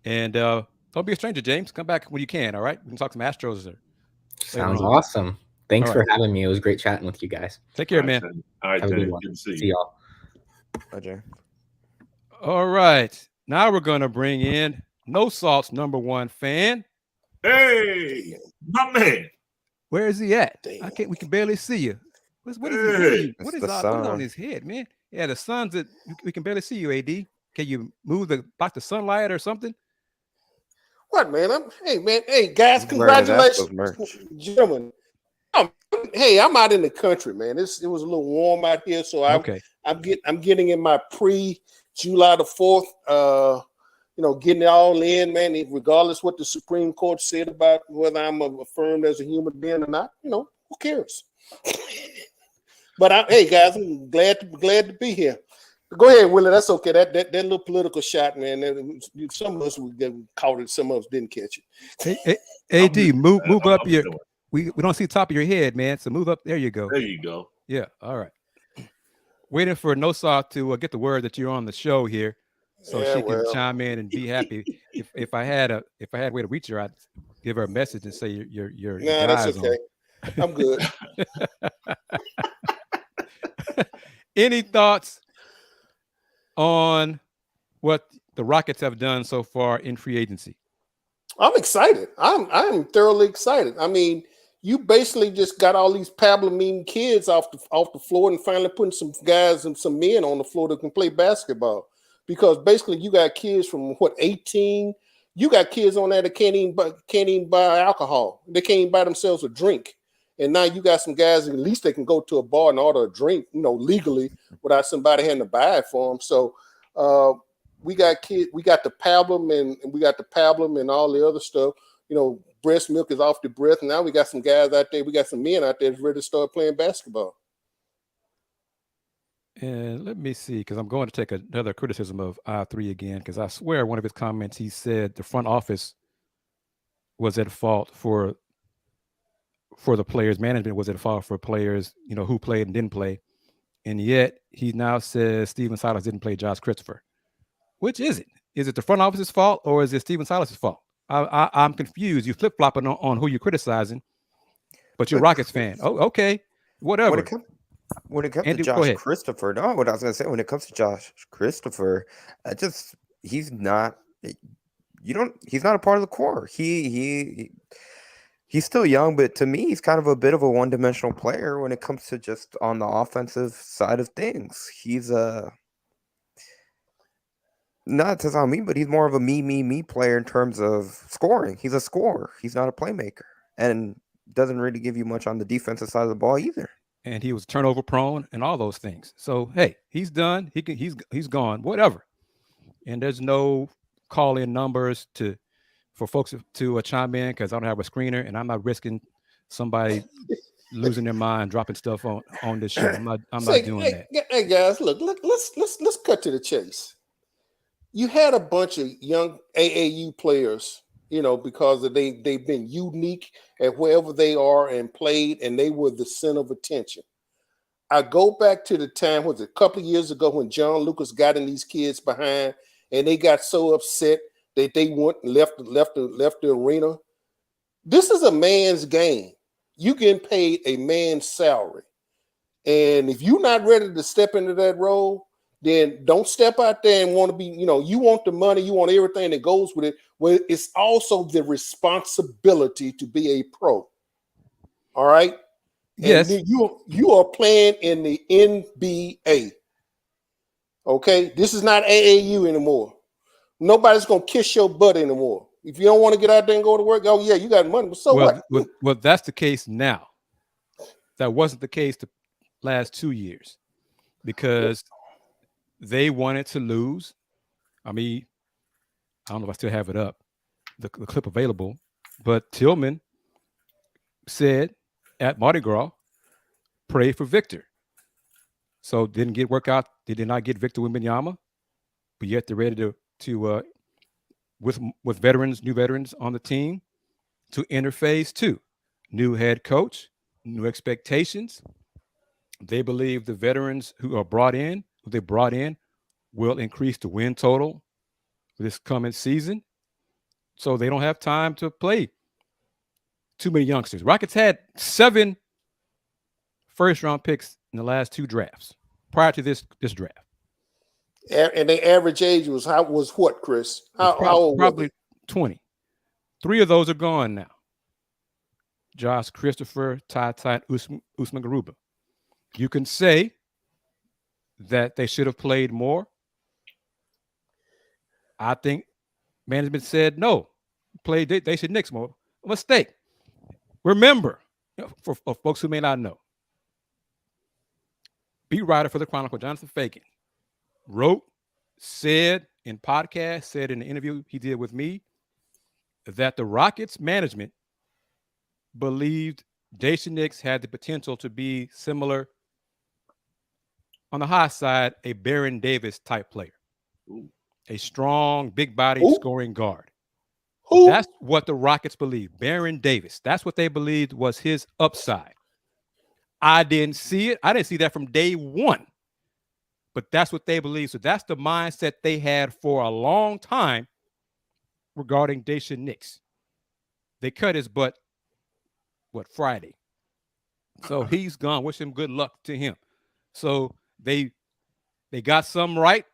and don't be a stranger, James. Come back when you can. All right, we can talk some Astros. Sounds awesome. Thanks for having me. It was great chatting with you guys. Take care, man. All right, James. Good to see y'all. Bye, James. All right, now we're gonna bring in No Salt's #1 fan. Hey, my man. Where is he at? We can barely see you. What is on his head, man? Yeah, the sun's that we can barely see you, AD. Can you move block the sunlight or something? What, man? Hey, guys, congratulations, gentlemen. Hey, I'm out in the country, man. It was a little warm out here, so I'm getting in my pre-July the 4th. Getting it all in, man. Regardless what the Supreme Court said about whether I'm affirmed as a human being or not, who cares? But hey, guys, I'm glad to be here. Go ahead, Willie. That's okay. That little political shot, man. Some of us caught it. Some of us didn't catch it. AD, move up your. We don't see the top of your head, man. So move up. There you go. There you go. Yeah. All right. Waiting for Nosa to get the word that you're on the show here, so she can chime in and be happy. If I had a way to reach her, I'd give her a message and say your Nah, that's okay. I'm good. Any thoughts on what the Rockets have done so far in free agency? I'm excited. I'm thoroughly excited. I mean, you basically just got all these pablumine kids off the floor and finally putting some guys and some men on the floor that can play basketball. Because basically you got kids from 18. You got kids on there that can't even buy alcohol. They can't even buy themselves a drink. And now you got some guys, at least they can go to a bar and order a drink, legally without somebody having to buy it for them. So we got the pablum and all the other stuff. Breast milk is off the breath. Now we got some guys out there. We got some men out there that's ready to start playing basketball. And let me see, because I'm going to take another criticism of I3 again, because I swear one of his comments, he said the front office was at fault for the players. Management was at fault for players, who played and didn't play. And yet he now says Stephen Silas didn't play Josh Christopher. Which is it? Is it the front office's fault or is it Stephen Silas' fault? I'm confused. You flip-flopping on who you're criticizing, but you're a Rockets fan. Oh, okay. Whatever. When it comes Andy, to Josh Christopher, no, what I was going to say, when it comes to Josh Christopher, he's not a part of the core. He's still young, but to me, he's kind of a bit of a one-dimensional player when it comes to just on the offensive side of things. He's not to sound mean, but he's more of a me player in terms of scoring. He's a scorer. He's not a playmaker, and doesn't really give you much on the defensive side of the ball either. And he was turnover prone and all those things. So hey, he's done. He's gone. Whatever. And there's no call-in numbers for folks to chime in because I don't have a screener, and I'm not risking somebody losing their mind, dropping stuff on this show. I'm not doing that. Hey guys, look, let's cut to the chase. You had a bunch of young AAU players, because they've been unique at wherever they are and played, and they were the center of attention. I go back to the time, was it a couple of years ago when John Lucas got in these kids behind, and they got so upset that they went and left the arena. This is a man's game. You getting paid a man's salary, and if you're not ready to step into that role, then don't step out there and want to be, you want the money, you want everything that goes with it. Well, it's also the responsibility to be a pro. All right. Yes. And you are playing in the NBA. Okay. This is not AAU anymore. Nobody's going to kiss your butt anymore. If you don't want to get out there and go to work, oh yeah, you got money. But so what? Well, that's the case now. That wasn't the case the last 2 years because they wanted to lose. I mean, I don't know if I still have it up, the clip available, but Tillman said at Mardi Gras, pray for Victor. So didn't get workout. They did not get Victor Wembanyama, but yet they're ready to with veterans, new veterans on the team to enter phase 2. New head coach, new expectations. They believe the veterans who they brought in will increase the win total for this coming season. So they don't have time to play too many youngsters. Rockets had 7 first-round picks in the last 2 drafts prior to this draft. And the average age was what, Chris? How old? Probably 20. 3 of those are gone now. Josh Christopher, Ty, Usman Garuba. You can say that they should have played more. I think management said no. They should Knicks more. A mistake. Remember, for folks who may not know, beat writer for the Chronicle, Jonathan Fagan, said in the interview he did with me, that the Rockets management believed Daishen Nix had the potential to be similar on the high side, a Baron Davis type player. Ooh. A strong, big body scoring guard. Ooh. That's what the Rockets believed. Baron Davis. That's what they believed was his upside. I didn't see it. I didn't see that from day one. But that's what they believe. So that's the mindset they had for a long time regarding Daishen Nix. They cut his butt, Friday. So he's gone. Wish him good luck to him. So they got some right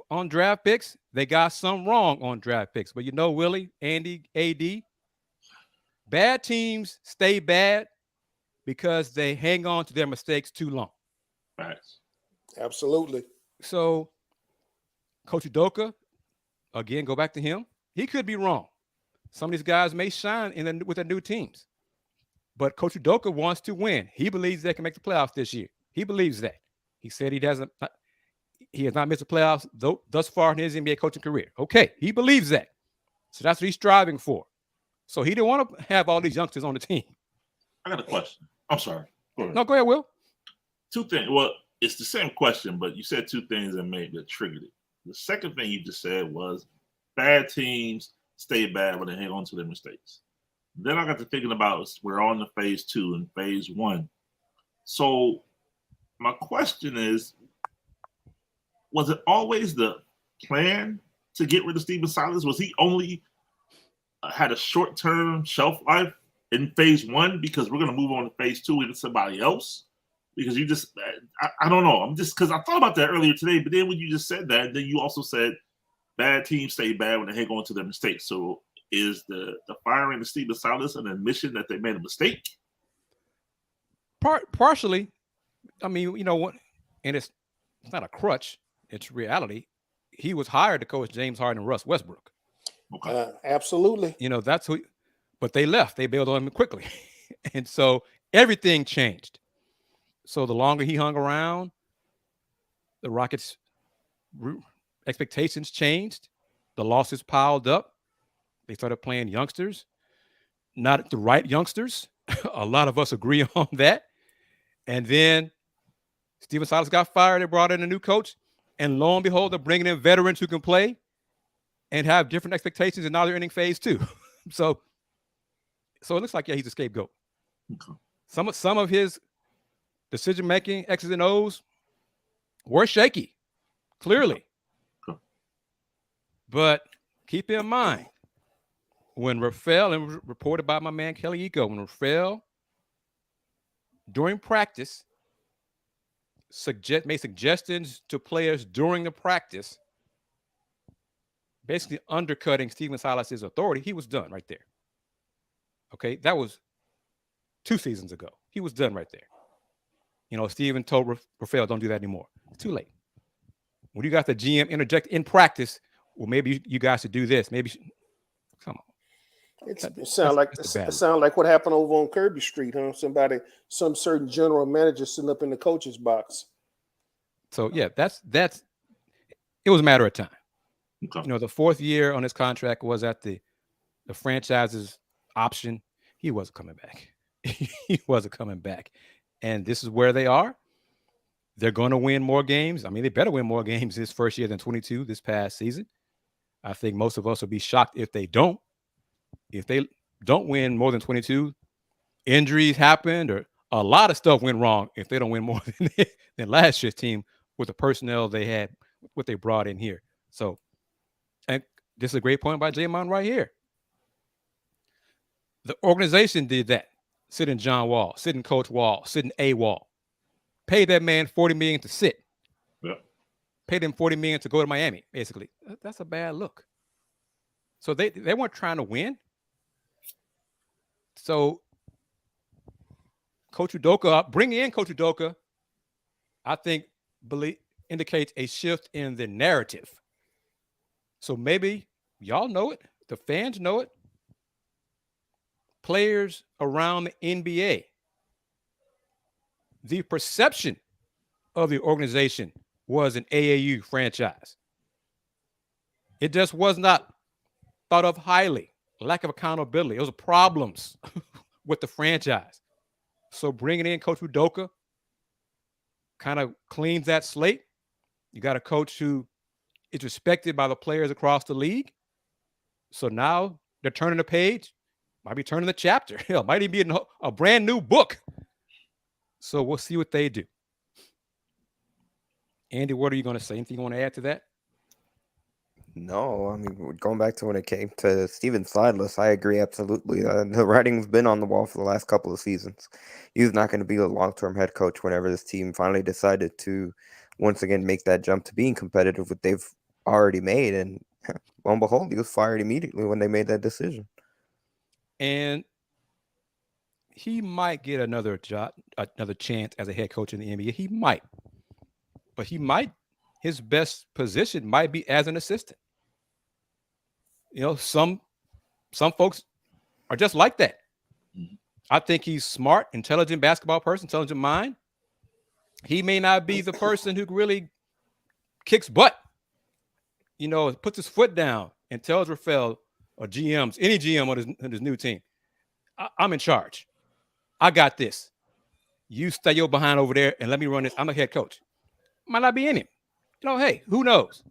on draft picks. They got some wrong on draft picks. But Willie, Andy, AD, bad teams stay bad because they hang on to their mistakes too long. Right. Absolutely. So Coach Udoka, again, go back to him. He could be wrong. Some of these guys may shine with their new teams. But Coach Udoka wants to win. He believes they can make the playoffs this year. He believes that. He said he has not missed the playoffs thus far in his NBA coaching career. Okay, he believes that. So that's what he's striving for. So he didn't want to have all these youngsters on the team. I got a question. I'm sorry. Go ahead, Will. Two things. Well, it's the same question, but you said two things that triggered it. The second thing you just said was bad teams stay bad when they hang on to their mistakes. Then I got to thinking about we're on the phase 2 and phase 1. So my question is, was it always the plan to get rid of Stephen Silas? Was he only had a short-term shelf life in phase 1 because we're going to move on to phase 2 with somebody else? Because you just, I don't know. I'm just, because I thought about that earlier today, but then when you just said that, then you also said bad teams stay bad when they hang on to their mistakes. So is the firing of Stephen Silas an admission that they made a mistake? Partially. I mean, you know what? And it's not a crutch. It's reality. He was hired to coach James Harden and Russ Westbrook. Okay. Absolutely. You know, that's who, but they left. They bailed on him quickly. And so everything changed. So the longer he hung around, the Rockets' expectations changed. The losses piled up. They started playing youngsters, not the right youngsters. A lot of us agree on that. And then Stephen Silas got fired. They brought in a new coach. And lo and behold, they're bringing in veterans who can play and have different expectations. And now they're entering phase 2. So it looks like, yeah, he's a scapegoat. Okay. Some of his decision-making, X's and O's, were shaky, clearly. Okay. But keep in mind, when Rafael, and reported by my man Kelly Eco, when Rafael, during practice, made suggestions to players during the practice, basically undercutting Stephen Silas's authority, he was done right there. Okay, that was 2 seasons ago. He was done right there. You know, Stephen told Rafael, don't do that anymore. It's too late. When you got the GM interject in practice, well, maybe you guys should do this. Maybe, come on. It sounds like what happened over on Kirby Street, huh? Some certain general manager sitting up in the coach's box. So yeah, that's it was a matter of time. Okay. You know, the 4th year on his contract was at the franchise's option. He wasn't coming back. He wasn't coming back. And this is where they are. They're going to win more games. I mean, they better win more games this first year than 22 this past season. I think most of us will be shocked if they don't. If they don't win more than 22, injuries happened or a lot of stuff went wrong if they don't win more than last year's team with the personnel they had, what they brought in here. So, and this is a great point by J-Mon right here. The organization did that. Sitting John Wall, sitting Coach Wall, sitting A Wall. Pay that man $40 million to sit. Yeah. Pay them $40 million to go to Miami, basically. That's a bad look. So they weren't trying to win. So Coach Udoka, bringing in Coach Udoka, I think indicates a shift in the narrative. So maybe y'all know it, the fans know it. Players around the NBA, the perception of the organization was an AAU franchise. It just was not thought of highly. Lack of accountability. It was problems with the franchise. So bringing in Coach Udoka kind of cleans that slate. You got a coach who is respected by the players across the league. So now they're turning the page. Might be turning the chapter. Hell, might even be a brand new book. So we'll see what they do. Andy, what are you going to say? Anything you want to add to that? No, I mean, going back to when it came to Stephen Silas, I agree absolutely. The writing's been on the wall for the last couple of seasons. He's not going to be a long-term head coach whenever this team finally decided to once again make that jump to being competitive, what they've already made. And lo and behold, he was fired immediately when they made that decision. And he might get another job, another chance as a head coach in the NBA. He might. But his best position might be as an assistant. You know, some folks are just like that. I think he's smart, intelligent basketball person, intelligent mind. He may not be the person who really kicks butt, puts his foot down and tells Rafael or GMs, any GM on his new team, I'm in charge. I got this. You stay your behind over there and let me run this. I'm a head coach. Might not be in him. Hey, who knows?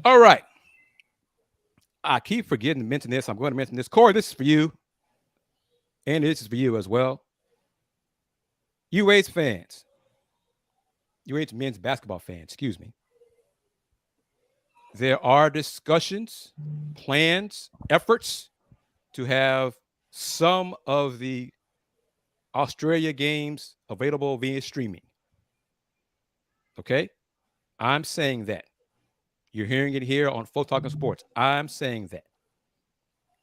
All right. I keep forgetting to mention this. I'm going to mention this. Corey, this is for you. And this is for you as well. UH fans. UH men's basketball fans, excuse me. There are discussions, plans, efforts to have some of the Australia games available via streaming. Okay? I'm saying that. You're hearing it here on Folks Talkin Sports. I'm saying that.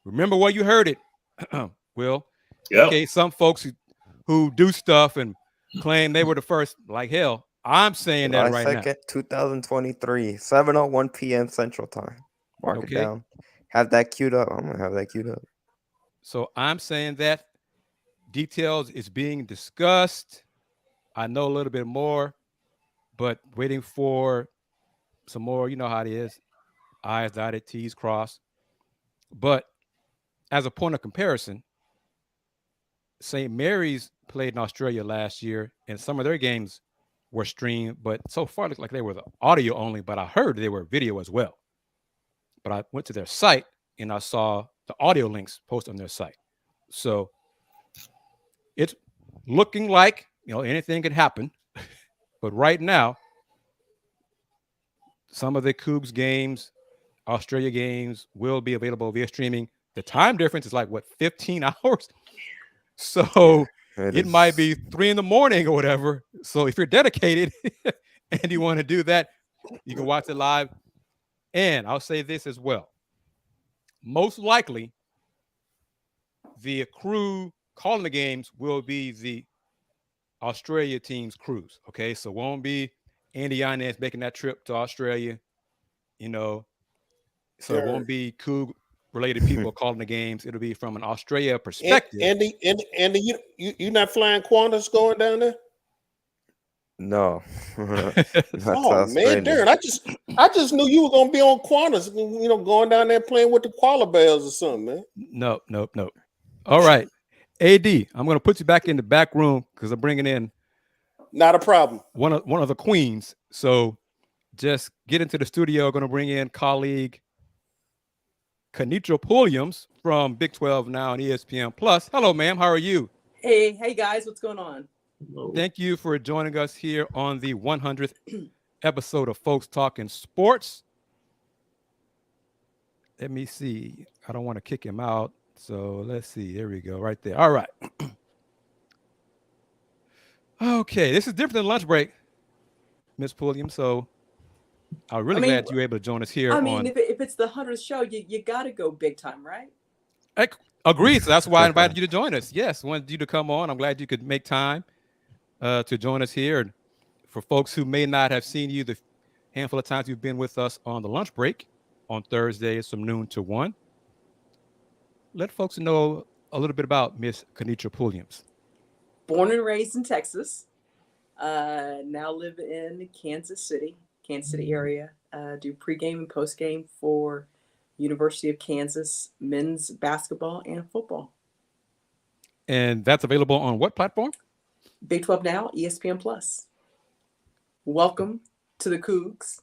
Remember where you heard it, Will. Yep. Okay, some folks who do stuff and claim they were the first, like hell. I'm saying that right now. 2023, 7:01 p.m. Central Time. Mark it down. Have that queued up. I'm going to have that queued up. So I'm saying that details is being discussed. I know a little bit more, but waiting for some more. You know how it is. I's dotted, T's crossed. But as a point of comparison, St. Mary's played in Australia last year, and some of their games were streamed, but so far it looked like they were the audio only, but I heard they were video as well. But I went to their site and I saw the audio links posted on their site. So it's looking like, anything could happen. But right now, some of the Coogs games, Australia games will be available via streaming. The time difference is 15 hours? So it might be 3 a.m. or whatever. So if you're dedicated and you want to do that, you can watch it live. And I'll say this as well. Most likely, the crew calling the games will be the Australia team's crews. Okay, so it won't be Andy Yanez making that trip to Australia, So it won't be Coog related people calling the games. It'll be from an Australia perspective. Andy, you not flying Qantas going down there? No. Oh man, Darren, I just knew you were gonna be on Qantas, going down there playing with the koala bears or something, man. No. All right, AD, I'm gonna put you back in the back room because I'm bringing in not a problem. One of the queens. So just get into the studio. Going to bring in colleague Kennetra Pulliams from Big 12 Now and ESPN Plus. Hello, ma'am. How are you? Hey guys, what's going on? Thank you for joining us here on the 100th episode of Folks Talkin Sports. Let me see. I don't want to kick him out. So let's see. There we go. Right there. All right. Okay. This is different than lunch break, Miss Pulliam. So I'm really glad you were able to join us here. If it's the 100th show, you got to go big time, right? I agree. So that's why I invited you to join us. Yes. Wanted you to come on. I'm glad you could make time to join us here. And for folks who may not have seen you the handful of times you've been with us on the lunch break on Thursdays from noon to 1, let folks know a little bit about Miss Kennetra Pulliams. Born and raised in Texas. Now live in Kansas City area. Do pregame and postgame for University of Kansas men's basketball and football. And that's available on what platform? Big 12 Now, ESPN Plus. Welcome to the Coogs.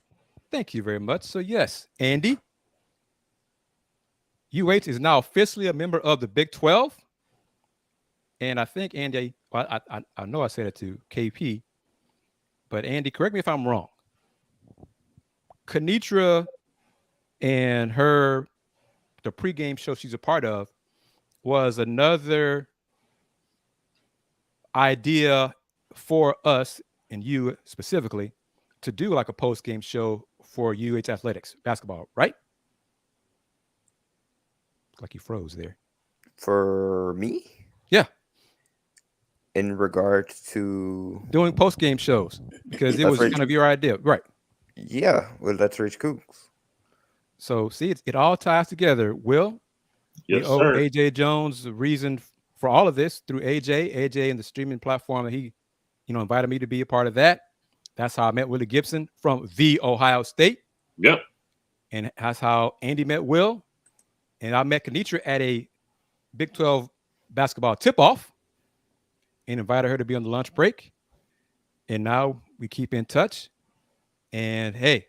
Thank you very much. So yes, Andy, UH is now officially a member of the Big 12. And I think Andy, I know I said it to KP, but Andy, correct me if I'm wrong. Kennetra and the pregame show she's a part of was another idea for us and you specifically to do like a post-game show for UH Athletics basketball, right? Like you froze there. For me? Yeah. In regards to doing post-game shows, because it was kind of your idea, right? Yeah, well, Let's Reach Coogs. So see, it all ties together. Will, yes, we owe sir. AJ Jones the reason for all of this through AJ and the streaming platform that he, invited me to be a part of that. That's how I met Willy Gibson from the Ohio State. Yep. And that's how Andy met Will. And I met Kennetra at a Big 12 basketball tip-off and invited her to be on the lunch break. And now we keep in touch. And hey,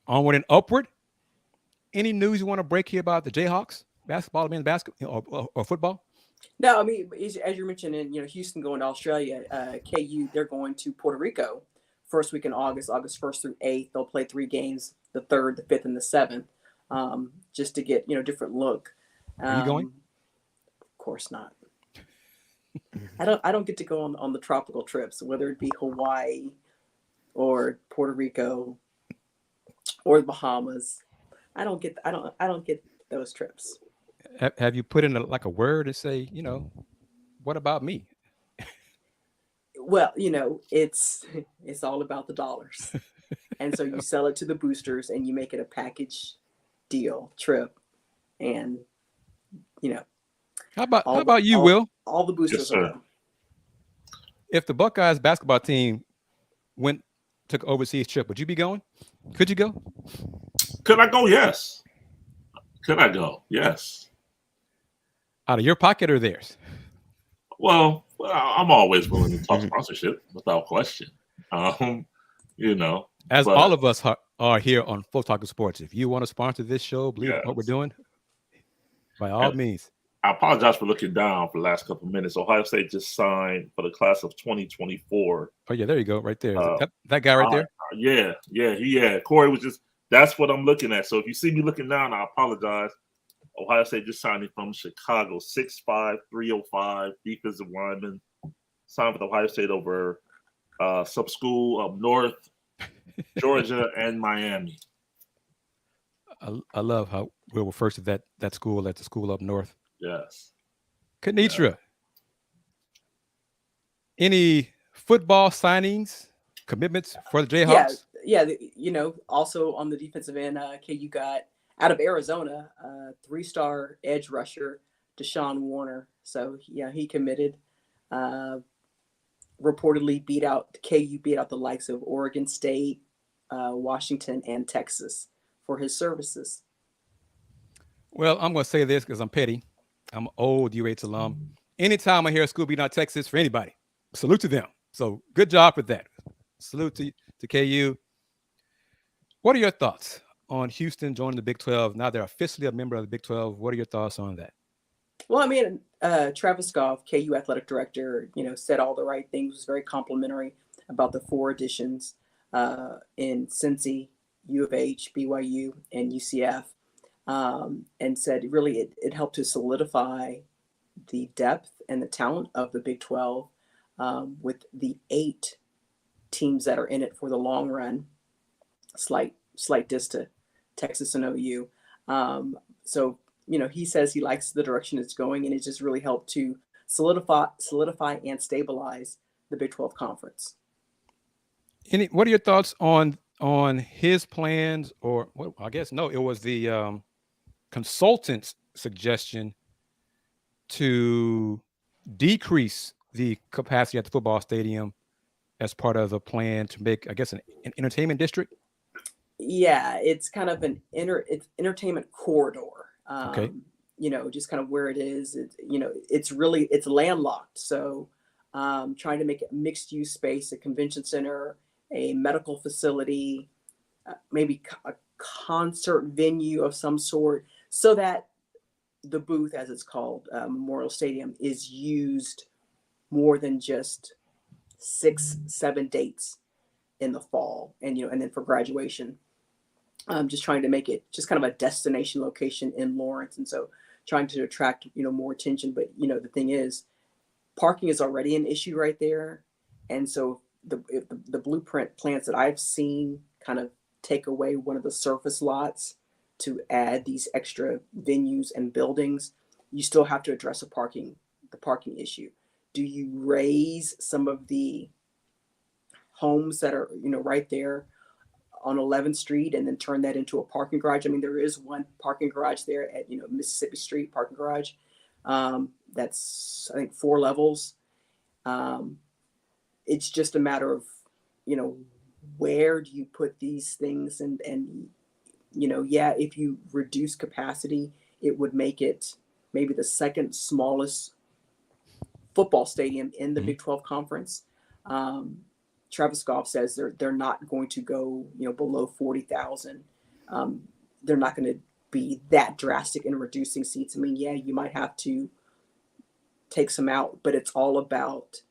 onward and upward. Any news you want to break here about the Jayhawks basketball, men's basketball or football? No, I mean, as you mentioned, Houston going to Australia, KU, they're going to Puerto Rico first week in August 1st through 8th. They'll play 3 games, the 3rd, the 5th, and the 7th, just to get, different look. Are you going? Of course not. I don't get to go on the tropical trips, whether it be Hawaii or Puerto Rico or the Bahamas. I don't get those trips. Have you put in a word to say, what about me? Well, it's all about the dollars. And so you sell it to the boosters and you make it a package deal trip. And, How about you, Will? All the boosters are. If the Buckeyes basketball team took an overseas trip, would you be going? Could you go? Could I go? Yes. Could I go? Yes. Out of your pocket or theirs? Well, I'm always willing to talk sponsorship without question. As all of us are here on Folks Talkin Sports. If you want to sponsor this show, believe in what we're doing, by all means. I apologize for looking down for the last couple of minutes. Ohio State just signed for the class of 2024. Oh, yeah, there you go, right there. That guy right there? Yeah. Corey was just, that's what I'm looking at. So if you see me looking down, I apologize. Ohio State just signed him from Chicago, 6'5", 305, defensive lineman. Signed with Ohio State over some school up north, Georgia, and Miami. I love how Will refers to that school at the school up north. Yes. Kennetra, any football signings, commitments for the Jayhawks? Yeah. Also on the defensive end, KU got out of Arizona, 3-star edge rusher, Deshaun Warner. So, he committed. Reportedly KU beat out the likes of Oregon State, Washington, and Texas for his services. Well, I'm going to say this because I'm petty. I'm an old UH alum. Anytime I hear a school beat out Texas for anybody, salute to them. So good job with that. Salute to KU. What are your thoughts on Houston joining the Big 12? Now they're officially a member of the Big 12. What are your thoughts on that? Well, I mean, Travis Goff, KU athletic director, said all the right things, was very complimentary about the 4 additions in Cincy, U of H, BYU, and UCF, and said really it helped to solidify the depth and the talent of the Big 12 with the 8 teams that are in it for the long run, slight diss to Texas and OU. So, he says he likes the direction it's going, and it just really helped to solidify and stabilize the Big 12 conference. What are your thoughts on his plans, or I guess no, it was the consultant's suggestion to decrease the capacity at the football stadium as part of the plan to make, I guess, an entertainment district? Yeah, it's kind of it's entertainment corridor. Okay. Just kind of where it is. It's landlocked. So trying to make it mixed use space, a convention center, a medical facility, maybe a concert venue of some sort, so that the booth, as it's called, Memorial Stadium, is used more than just 6-7 dates in the fall, and then for graduation. Just trying to make it just kind of a destination location in Lawrence, and so trying to attract more attention. But the thing is, parking is already an issue right there, and so the blueprint plans that I've seen kind of take away one of the surface lots to add these extra venues and buildings. You still have to address the parking issue. Do you raise some of the homes that are right there on 11th Street and then turn that into a parking garage? I mean, there is one parking garage there at Mississippi Street parking garage, That's, I think, 4 levels. It's just a matter of, where do you put these things? And if you reduce capacity, it would make it maybe the second smallest football stadium in the Big 12 conference. Travis Goff says they're not going to go, below 40,000. They're not going to be that drastic in reducing seats. I mean, yeah, you might have to take some out, but it's all about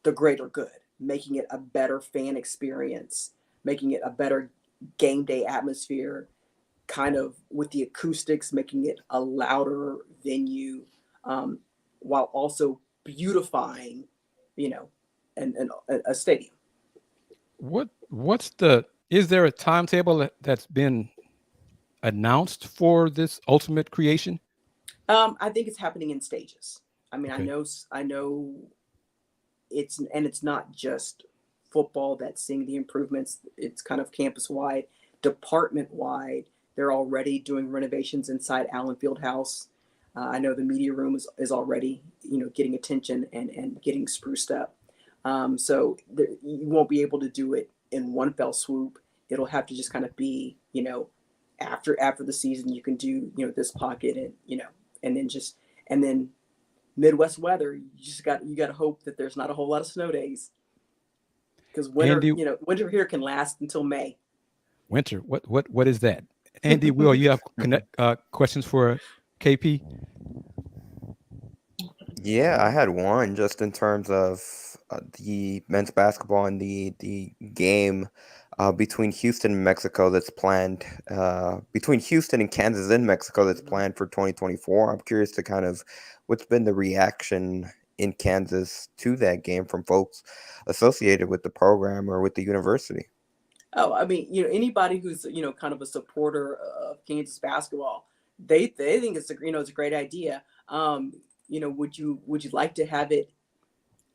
the greater good, making it a better fan experience, making it a better game day atmosphere, kind of with the acoustics, making it a louder venue, while also beautifying, a stadium. Is there a timetable that's been announced for this ultimate creation? I think it's happening in stages. I mean, okay. I know it's not just football that's seeing the improvements. It's kind of campus wide, department wide. They're already doing renovations inside Allen Fieldhouse. I know the media room is already, getting attention and getting spruced up. So you won't be able to do it in one fell swoop. It'll have to just kind of be, after the season, you can do, this pocket and then Midwest weather. You got to hope that there's not a whole lot of snow days, because winter, winter here can last until May. Winter. What is that? Andy, Will, you have questions for KP? Yeah, I had one just in terms of the men's basketball and the game between Houston and Mexico that's planned, between Houston and Kansas and Mexico that's planned for 2024. I'm curious to kind of what's been the reaction in Kansas to that game from folks associated with the program or with the university. Oh, I mean, anybody who's, kind of a supporter of Kansas basketball, they think it's a great idea. Would you like to have it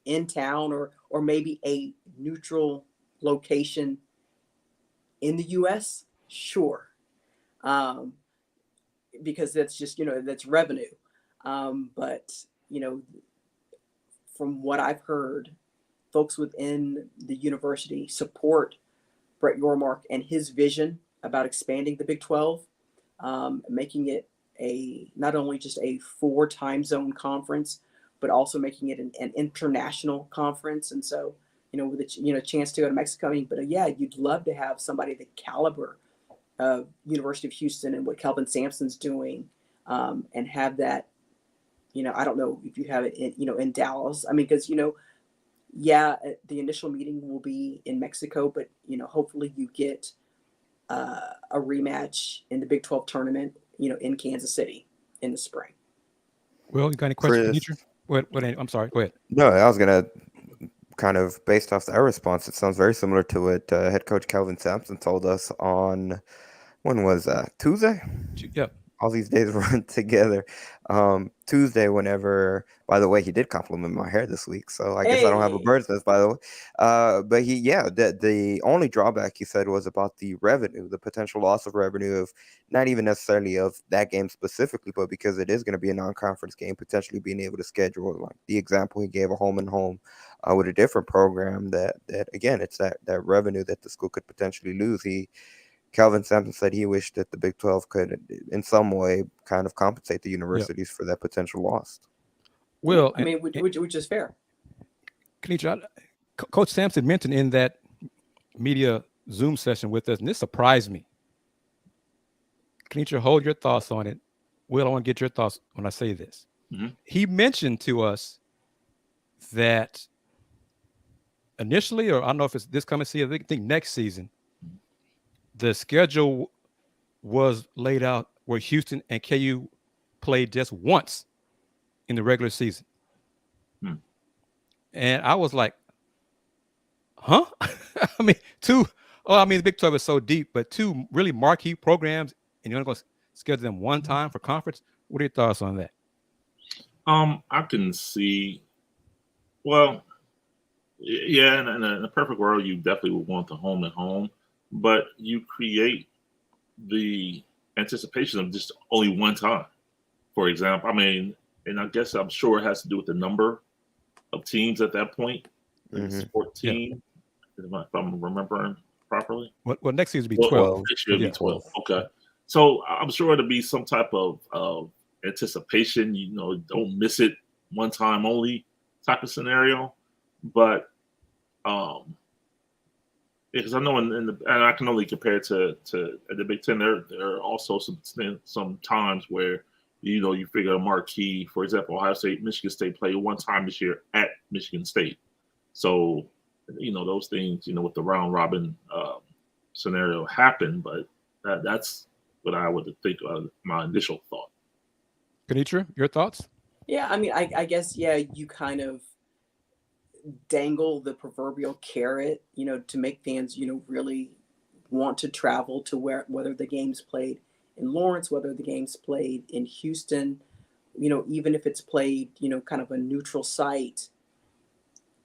in town or maybe a neutral location in the U.S.? Sure. Because that's just, that's revenue. But, from what I've heard, folks within the university support Brett Yormark and his vision about expanding the Big 12, making it not only just a 4 time zone conference, but also making it an international conference. And so, with a chance to go to Mexico, but you'd love to have somebody the caliber of University of Houston and what Kelvin Sampson's doing, and have that, I don't know if you have it in Dallas. Because, the initial meeting will be in Mexico, but, hopefully you get a rematch in the Big 12 tournament, in Kansas City in the spring. Well, you got any questions? What, I'm sorry, go ahead. No, I was going to kind of, based off their response, it sounds very similar to what head coach Kelvin Sampson told us on, when was that? Tuesday? Yep. All these days run together. Tuesday, whenever, by the way, he did compliment my hair this week, so I guess I don't have a bird's nest, by the way. But the only drawback he said was about the revenue, the potential loss of revenue of not even necessarily of that game specifically, but because it is going to be a non-conference game, potentially being able to schedule, like the example he gave, a home and home with a different program that again, it's that revenue that the school could potentially lose. Kelvin Sampson said he wished that the Big 12 could, in some way, kind of compensate the universities for that potential loss. Well, which is fair. Kennetra, Coach Sampson mentioned in that media Zoom session with us, and this surprised me. Kennetra, hold your thoughts on it. Will, I want to get your thoughts when I say this. Mm-hmm. He mentioned to us that initially, or I don't know if it's this coming season, I think next season, the schedule was laid out where Houston and KU played just once in the regular season. And I was like, huh? The Big 12 is so deep, but 2 really marquee programs, and you're going to schedule them one time for conference? What are your thoughts on that? I can see, well, yeah, in a perfect world, you definitely would want the home and home. But you create the anticipation of just only one time. For example, and I guess I'm sure it has to do with the number of teams at that point. It's 14, if I'm remembering properly. Well, next season will be 12. It should be 12. Okay. So I'm sure it'll be some type of anticipation, don't miss it one time only type of scenario. But because I know and I can only compare to the Big Ten, there are also some times where you figure a marquee, for example, Ohio State, Michigan State played one time this year at Michigan State. So those things with the round robin scenario happen, but that's what I would think of my initial thought. Kennetra, your thoughts? Yeah, I mean, I guess, you kind of dangle the proverbial carrot, to make fans, really want to travel to whether the game's played in Lawrence, whether the game's played in Houston, even if it's played, kind of a neutral site,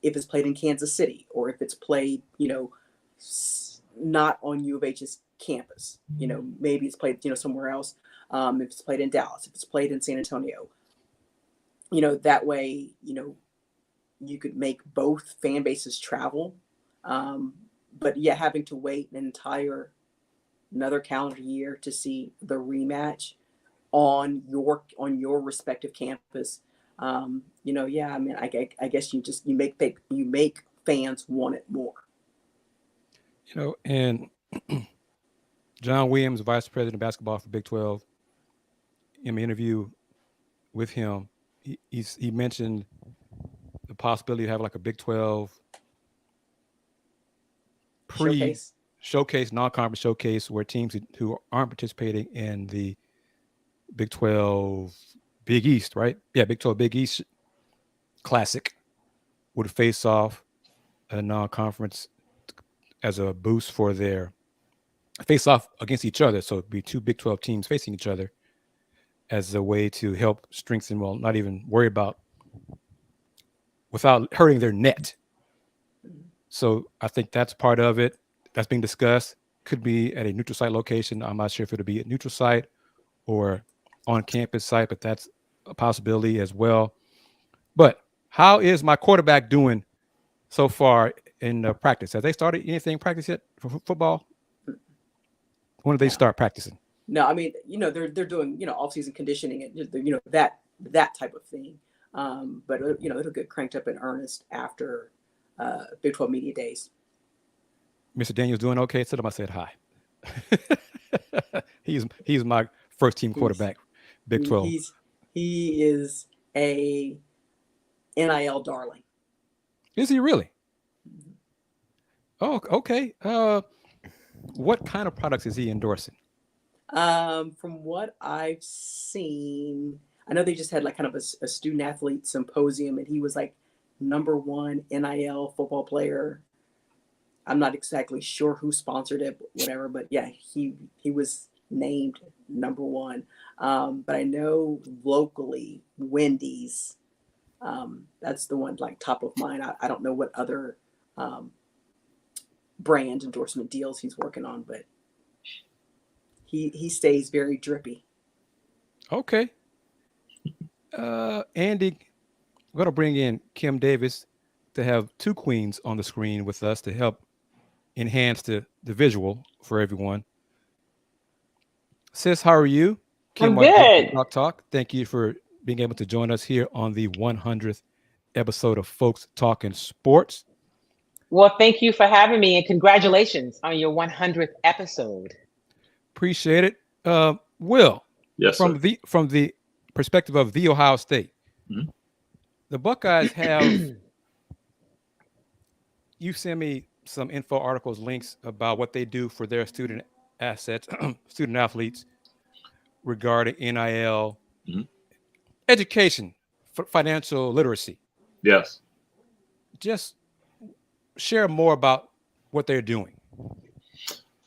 if it's played in Kansas City, or if it's played, not on U of H's campus, maybe it's played, somewhere else. If it's played in Dallas, if it's played in San Antonio, that way, you could make both fan bases travel. But having to wait another calendar year to see the rematch on your respective campus. I mean, I guess you make fans want it more. And John Williams, Vice President of Basketball for Big 12, in my interview with him, he mentioned the possibility of having like a Big 12 showcase, non-conference showcase, where teams who aren't participating in the Big 12 Big East, right? Yeah, Big 12 Big East Classic would face off a non-conference as a boost for their face off against each other. So it'd be two Big 12 teams facing each other as a way to help strengthen, not even worry about without hurting their net. So I think that's part of it. That's being discussed. Could be at a neutral site location. I'm not sure if it'll be a neutral site or on campus site, but that's a possibility as well. But how is my quarterback doing so far in practice? Have they started anything practice yet for football? When do they start practicing? No, I mean, they're doing, off-season conditioning and, that type of thing. But, it'll get cranked up in earnest after Big 12 Media Days. Mr. Daniels doing okay? Tell him I said hi. He's my first team quarterback, Big 12. He is a NIL darling. Is he really? Oh, okay. What kind of products is he endorsing? From what I've seen, I know they just had like kind of a student athlete symposium, and he was like #1 NIL football player. I'm not exactly sure who sponsored it, whatever, but yeah, he was named #1. But I know locally, Wendy's, that's the one like top of mind. I don't know what other brand endorsement deals he's working on, but he stays very drippy. Okay. Andy, we're going to bring in Kim Davis to have two queens on the screen with us to help enhance the visual for everyone. Sis, how are you? Kim, I'm good. Talk. Thank you for being able to join us here on the 100th episode of Folks Talkin Sports. Well, thank you for having me, and congratulations on your 100th episode. Appreciate it. Will, yes, from the perspective of the Ohio State, the Buckeyes have you send me some info articles, links about what they do for their student athletes regarding NIL, education, financial literacy. Yes. Just share more about what they're doing.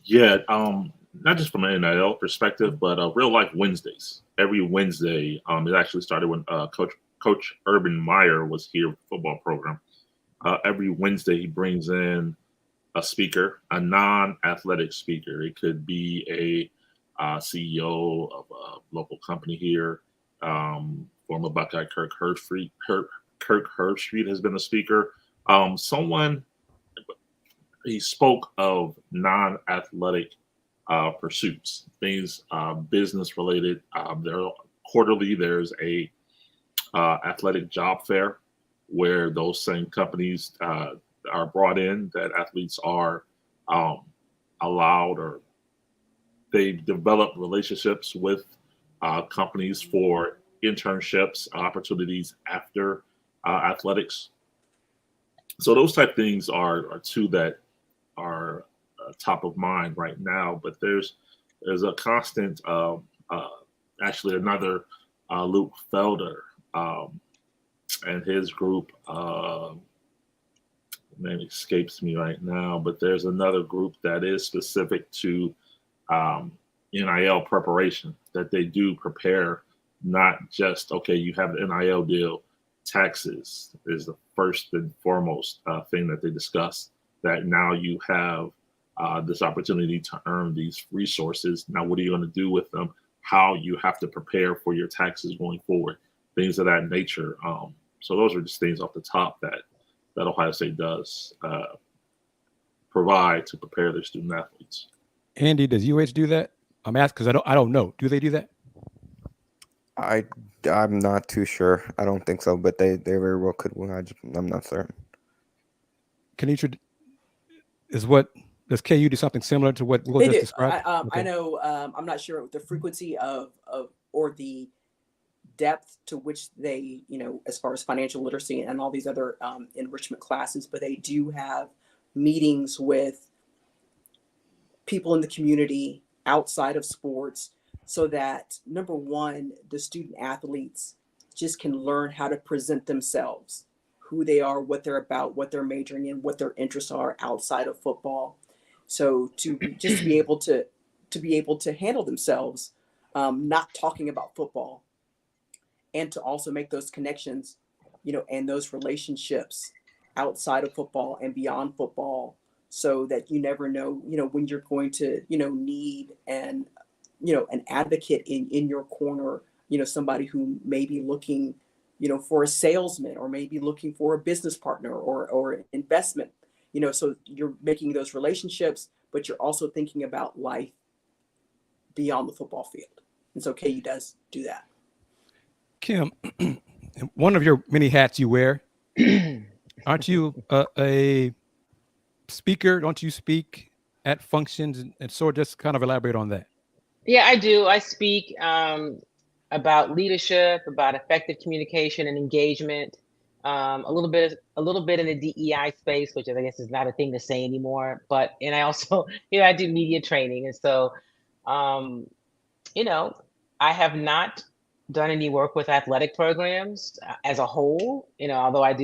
Yeah, not just from an NIL perspective, but Real Life Wednesdays. Every Wednesday, it actually started when Coach Urban Meyer was here with the football program. Every Wednesday, he brings in a speaker, a non-athletic speaker. It could be a CEO of a local company here. For former Buckeye Kirk Herbstreit has been a speaker. He spoke of non-athletic pursuits, things business related. Quarterly, there's a athletic job fair where those same companies are brought in, that athletes are allowed, or they develop relationships with companies for internships, opportunities after athletics. So those type of things are two that are top of mind right now. But there's a constant, actually another Luke Felder and his group, name escapes me right now, but there's another group that is specific to NIL preparation, that they do prepare, not just, okay, you have the NIL deal, taxes is the first and foremost thing that they discuss, that now you have this opportunity to earn these resources. Now, what are you going to do with them? How you have to prepare for your taxes going forward, things of that nature. So those are just things off the top that Ohio State does provide to prepare their student athletes. Andy, does UH do that? I'm asking because I don't know. Do they do that? I'm not too sure. I don't think so, but they very well could. I'm not certain. Kennetra, does KU do something similar to what Will just described? Okay. I know. I'm not sure the frequency of or the depth to which they, as far as financial literacy and all these other enrichment classes, but they do have meetings with people in the community outside of sports, so that, number one, the student athletes just can learn how to present themselves, who they are, what they're about, what they're majoring in, what their interests are outside of football. So to just be able to handle themselves, not talking about football, and to also make those connections, and those relationships outside of football and beyond football, so that you never know, when you're going to, need an advocate in your corner, somebody who may be looking, for a salesman, or maybe looking for a business partner or investment, so you're making those relationships, but you're also thinking about life beyond the football field. And so KU does do that. Kim, one of your many hats you wear, aren't you a speaker? Don't you speak at functions? And so just kind of elaborate on that. Yeah, I do. I speak about leadership, about effective communication and engagement, a little bit in the DEI space, which I guess is not a thing to say anymore. And I also, I do media training. And so, I have not done any work with athletic programs as a whole, although I've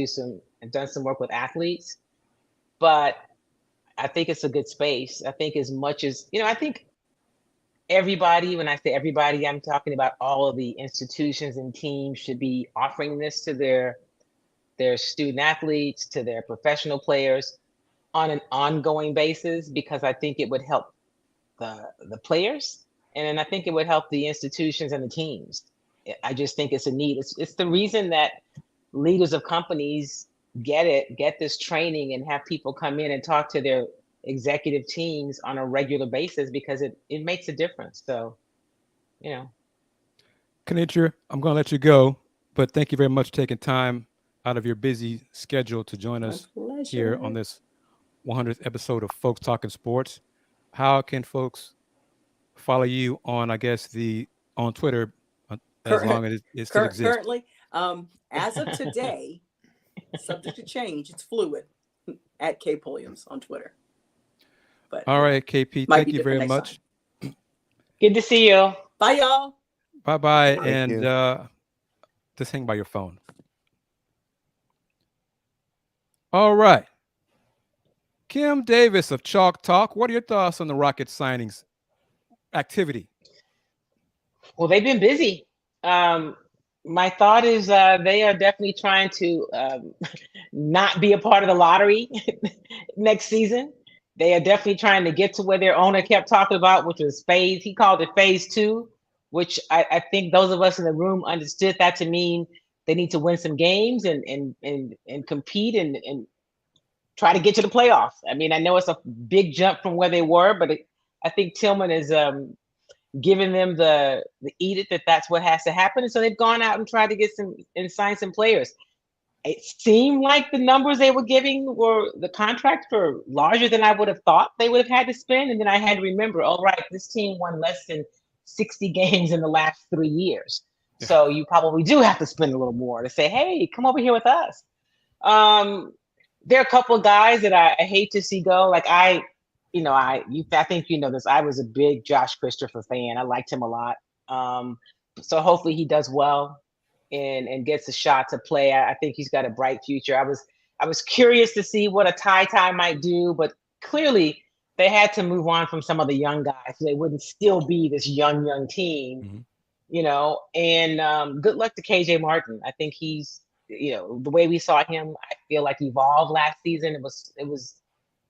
done some work with athletes, but I think it's a good space. I think as much as, I think everybody, when I say everybody, I'm talking about all of the institutions and teams should be offering this to their student athletes, to their professional players on an ongoing basis, because I think it would help the players. And then I think it would help the institutions and the teams. I just think it's a need. It's the reason that leaders of companies get this training and have people come in and talk to their executive teams on a regular basis, because it makes a difference. So, Kennetra, I'm going to let you go, but thank you very much for taking time out of your busy schedule to join us here on this 100th episode of Folks Talkin Sports. How can folks follow you on, I guess, on Twitter, as long as it still exists? Currently, as of today, subject to change, it's fluid, at K Pulliams on Twitter. But all right, KP, thank you very much. Good to see you. Bye, y'all. Bye-bye, and just hang by your phone. All right. Kim Davis of Chalk Talk, what are your thoughts on the Rocket signings activity? Well, they've been busy. My thought is they are definitely trying to not be a part of the lottery next season. They are definitely trying to get to where their owner kept talking about, which was he called it phase 2 which I think those of us in the room understood that to mean they need to win some games and compete and try to get to the playoffs. I mean, I know it's a big jump from where they were, but I think Tillman is giving them the edict that that's what has to happen. And so they've gone out and tried to get some and sign some players. It seemed like the numbers they were giving were the contracts were larger than I would have thought they would have had to spend. And then I had to remember, all right, this team won less than 60 games in the last 3 years. Yeah. So you probably do have to spend a little more to say, hey, come over here with us. There are a couple of guys that I hate to see go. Like I think you know this. I was a big Josh Christopher fan. I liked him a lot. So hopefully he does well and gets a shot to play. I think he's got a bright future. I was curious to see what a Ty might do, but clearly they had to move on from some of the young guys so they wouldn't still be this young team, you know. And good luck to KJ Martin. I think he's, you know, the way we saw him, I feel like evolved last season.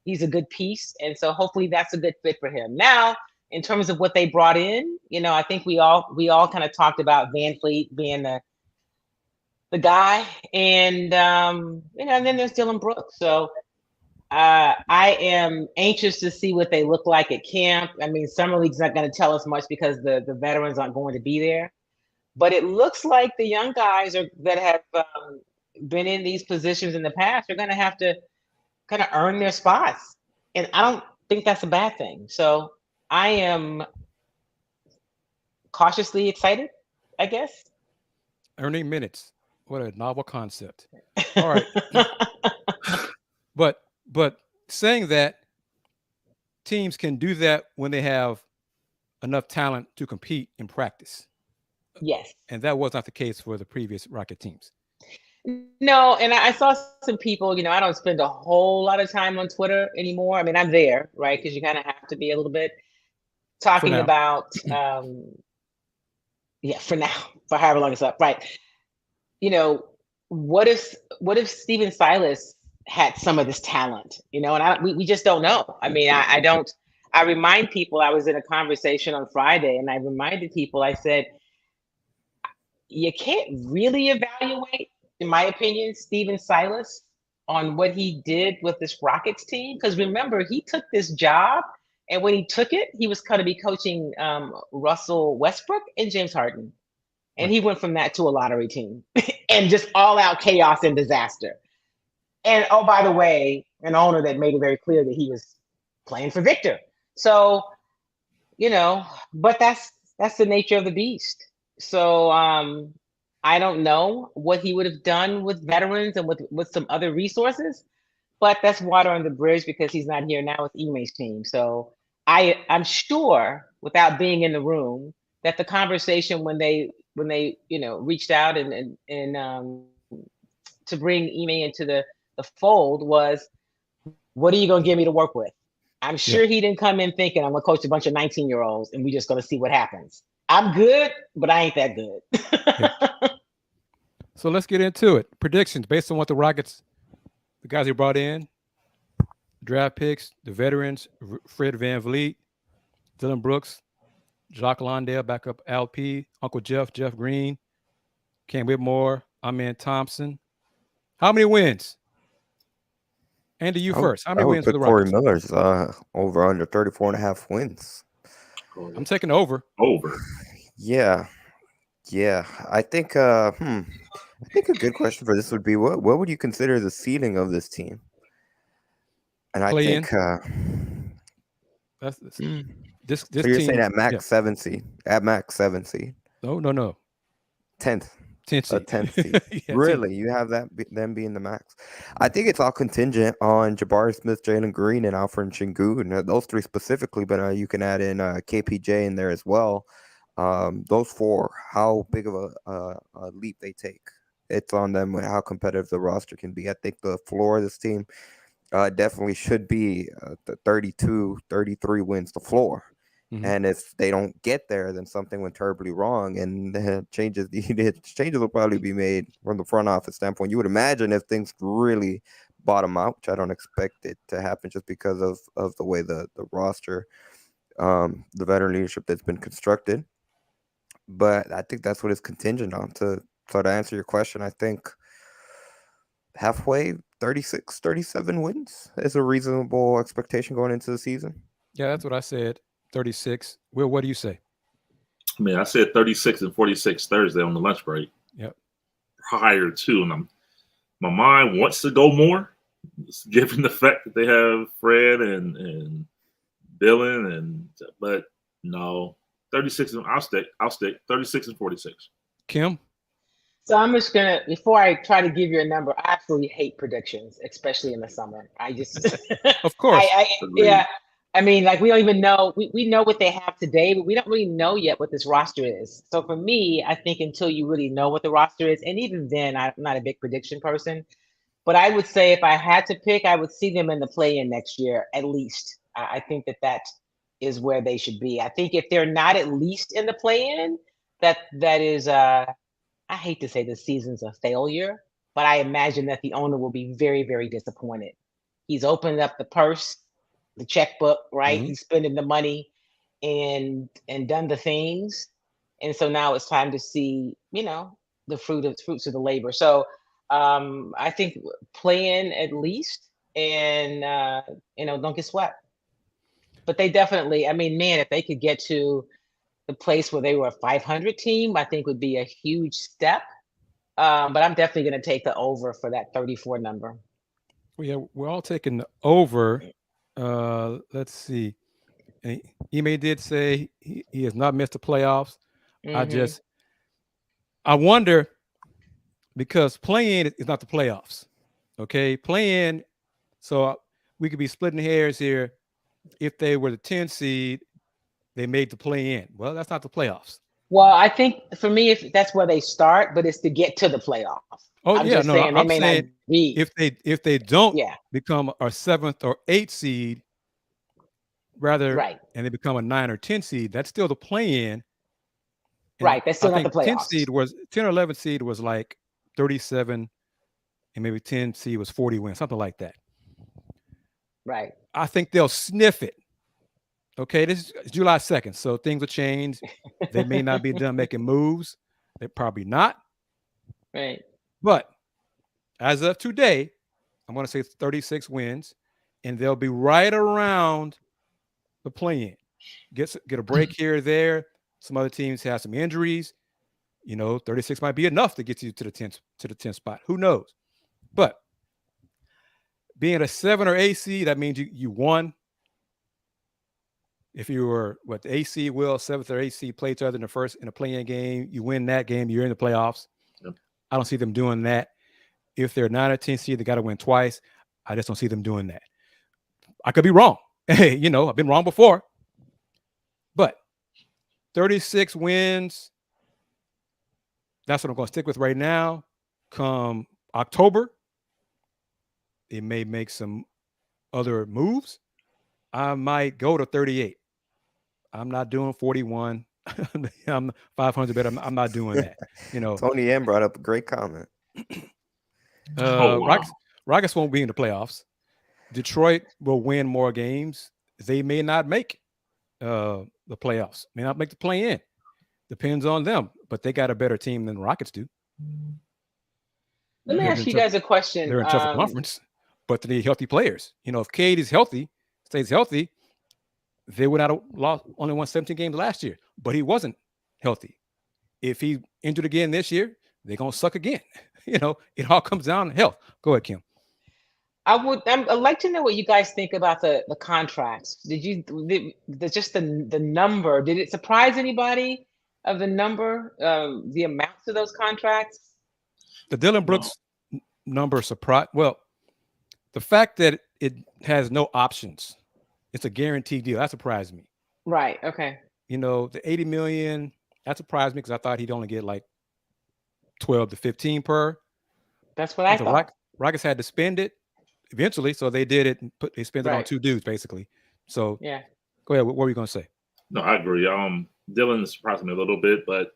He's a good piece. And so hopefully that's a good fit for him. Now, in terms of what they brought in, you know, I think we all kind of talked about Van Fleet being the guy, and you know, and then there's Dylan Brooks. So I am anxious to see what they look like at camp. I mean, Summer League's not going to tell us much because the veterans aren't going to be there. But it looks like the young guys that have been in these positions in the past are going to have to kind of earn their spots. And I don't think that's a bad thing. So I am cautiously excited, I guess. Earning minutes. What a novel concept. All right. But saying that teams can do that when they have enough talent to compete in practice. Yes. And that was not the case for the previous Rocket teams. No, and I saw some people, you know, I don't spend a whole lot of time on Twitter anymore. I mean, I'm there, right? Because you kind of have to be a little bit talking about, for now, for however long it's up, right? You know, what if Steven Silas had some of this talent, you know, and we just don't know. I mean, I remind people, I was in a conversation on Friday and I reminded people, I said, you can't really evaluate, in my opinion, Steven Silas on what he did with this Rockets team. Because remember, he took this job, and when he took it, he was going to be coaching Russell Westbrook and James Harden. And he went from that to a lottery team and just all out chaos and disaster. And oh, by the way, an owner that made it very clear that he was playing for Victor. So, you know, but that's the nature of the beast. So I don't know what he would have done with veterans and with some other resources, but that's water on the bridge because he's not here now with Ime's team. So I'm sure, without being in the room, that the conversation when they you know reached out and to bring Ime into the fold was, what are you going to give me to work with? I'm sure he didn't come in thinking I'm going to coach a bunch of 19-year-olds and we're just going to see what happens. I'm good, but I ain't that good. So let's get into it. Predictions based on what the Rockets, the guys they brought in, draft picks, the veterans, Fred VanVleet, Dylan Brooks, Jacques Londale, backup LP, Uncle Jeff Green, Cam Whitmore, Amen Thompson. How many wins? Andy, you first. How many wins for the Rockets? Corey Miller's over under 34.5 wins. I'm taking over. Yeah. I think a good question for this would be what would you consider the ceiling of this team? And I think this so you're team, saying at max 7 seed. At max 7 seed. No. 10th. 10th seed. 10th seed. Really? 10th. You have them being the max. I think it's all contingent on Jabari Smith, Jalen Green, and Alfred Sengun. Those three specifically, but you can add in KPJ in there as well. Those four, how big of a leap they take. It's on them and how competitive the roster can be. I think the floor of this team definitely should be the 32, 33 wins the floor. Mm-hmm. And if they don't get there, then something went terribly wrong, and changes will probably be made from the front office standpoint. You would imagine if things really bottom out, which I don't expect it to happen just because of the way the roster, the veteran leadership that's been constructed. but I think that's what it's contingent on. So to answer your question, I think halfway, 36, 37 wins is a reasonable expectation going into the season. Yeah, that's what I said. 36. Will, what do you say? I mean, I said 36 and 46 Thursday on the lunch break. Yep. Prior to, and my mind wants to go more, given the fact that they have Fred and Dylan, but no, 36 and I'll stick 36 and 46. Kim? So I'm just gonna, before I try to give you a number, I absolutely hate predictions, especially in the summer. I just, of course, yeah. I mean, like we don't even know. We know what they have today, but we don't really know yet what this roster is. So for me, I think until you really know what the roster is, and even then, I'm not a big prediction person. But I would say if I had to pick, I would see them in the play-in next year at least. I think that is where they should be. I think if they're not at least in the play-in, that is. I hate to say the season's a failure, but I imagine that the owner will be very, very disappointed. He's opened up the purse, the checkbook, right? Mm-hmm. He's spending the money and done the things. And so now it's time to see, the fruits of the labor. So I think play in at least and, don't get swept. But they definitely, I mean, man, if they could get to the place where they were a 500 team, I think would be a huge step. But I'm definitely going to take the over for that 34 number. Well, yeah, we're all taking the over. Let's see. And Ime did say he has not missed the playoffs. Mm-hmm. I wonder, because play-in is not the playoffs. Okay, play-in, so we could be splitting hairs here. If they were the 10 seed, they made the play-in. Well, that's not the playoffs. Well, I think for me, if that's where they start, but it's to get to the playoffs. Oh, I'm yeah, just no, saying I'm they may saying not be. if they don't Yeah. become a 7th or 8th seed, rather, right, and they become a 9 or 10 seed, that's still the play-in. Right, that's still not the playoffs. 10 or 11 seed was like 37, and maybe 10 seed was 40 wins, something like that. Right. I think they'll sniff it. Okay, this is July 2nd, so things will change. They may not be done making moves. They're probably not. Right. But as of today, I'm going to say 36 wins, and they'll be right around the play-in. Get a break here or there. Some other teams have some injuries. 36 might be enough to get you to the 10th spot. Who knows? But being a 7 or 8 seed, that means you won. If you were the AC will 7th or 8th seed play each other in a play-in game, you win that game, you're in the playoffs. Yep. I don't see them doing that. If they're 9 or 10 seed, they got to win twice. I just don't see them doing that. I could be wrong. Hey, I've been wrong before. But 36 wins, that's what I'm going to stick with right now. Come October, it may make some other moves. I might go to 38. I'm not doing 41. I'm 500, but I'm not doing that. Tony M brought up a great comment. Rockets won't be in the playoffs. Detroit will win more games. They may not make the playoffs. May not make the play-in. Depends on them. But they got a better team than the Rockets do. Let me ask you guys a question. They're in tougher conference, but they need healthy players. If Cade is healthy, stays healthy, they would not have only won 17 games last year, but he wasn't healthy. If he injured again this year, they're going to suck again. It all comes down to health. Go ahead, Kim. I'd like to know what you guys think about the contracts. The number, did it surprise anybody of the number, the amounts of those contracts? The Dylan Brooks number surprised. Well, the fact that it has no options, it's a guaranteed deal. That surprised me. Right. Okay. The $80 million, that surprised me because I thought he'd only get like 12 to 15 per. That's what I thought. Rockets had to spend it eventually, so they did it and they spent it on 2 dudes basically. So yeah. Go ahead. What were you going to say? No, I agree. Dylan surprised me a little bit, but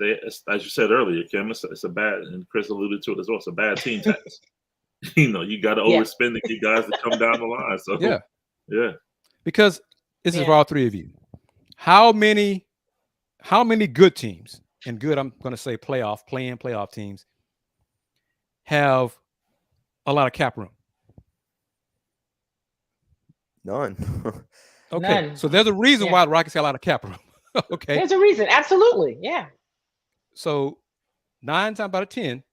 as you said earlier, Kim, it's a bad, and Kris alluded to it as well. It's a bad team tax. You got to overspend to get guys to come down the line. So yeah. Because this is for all three of you. How many how many good teams, and good, I'm going to say playoff teams, have a lot of cap room? None. Okay, None. so there's a reason Yeah. why the Rockets have a lot of cap room. Okay, There's a reason. Absolutely. Yeah. so 9 times out of 10,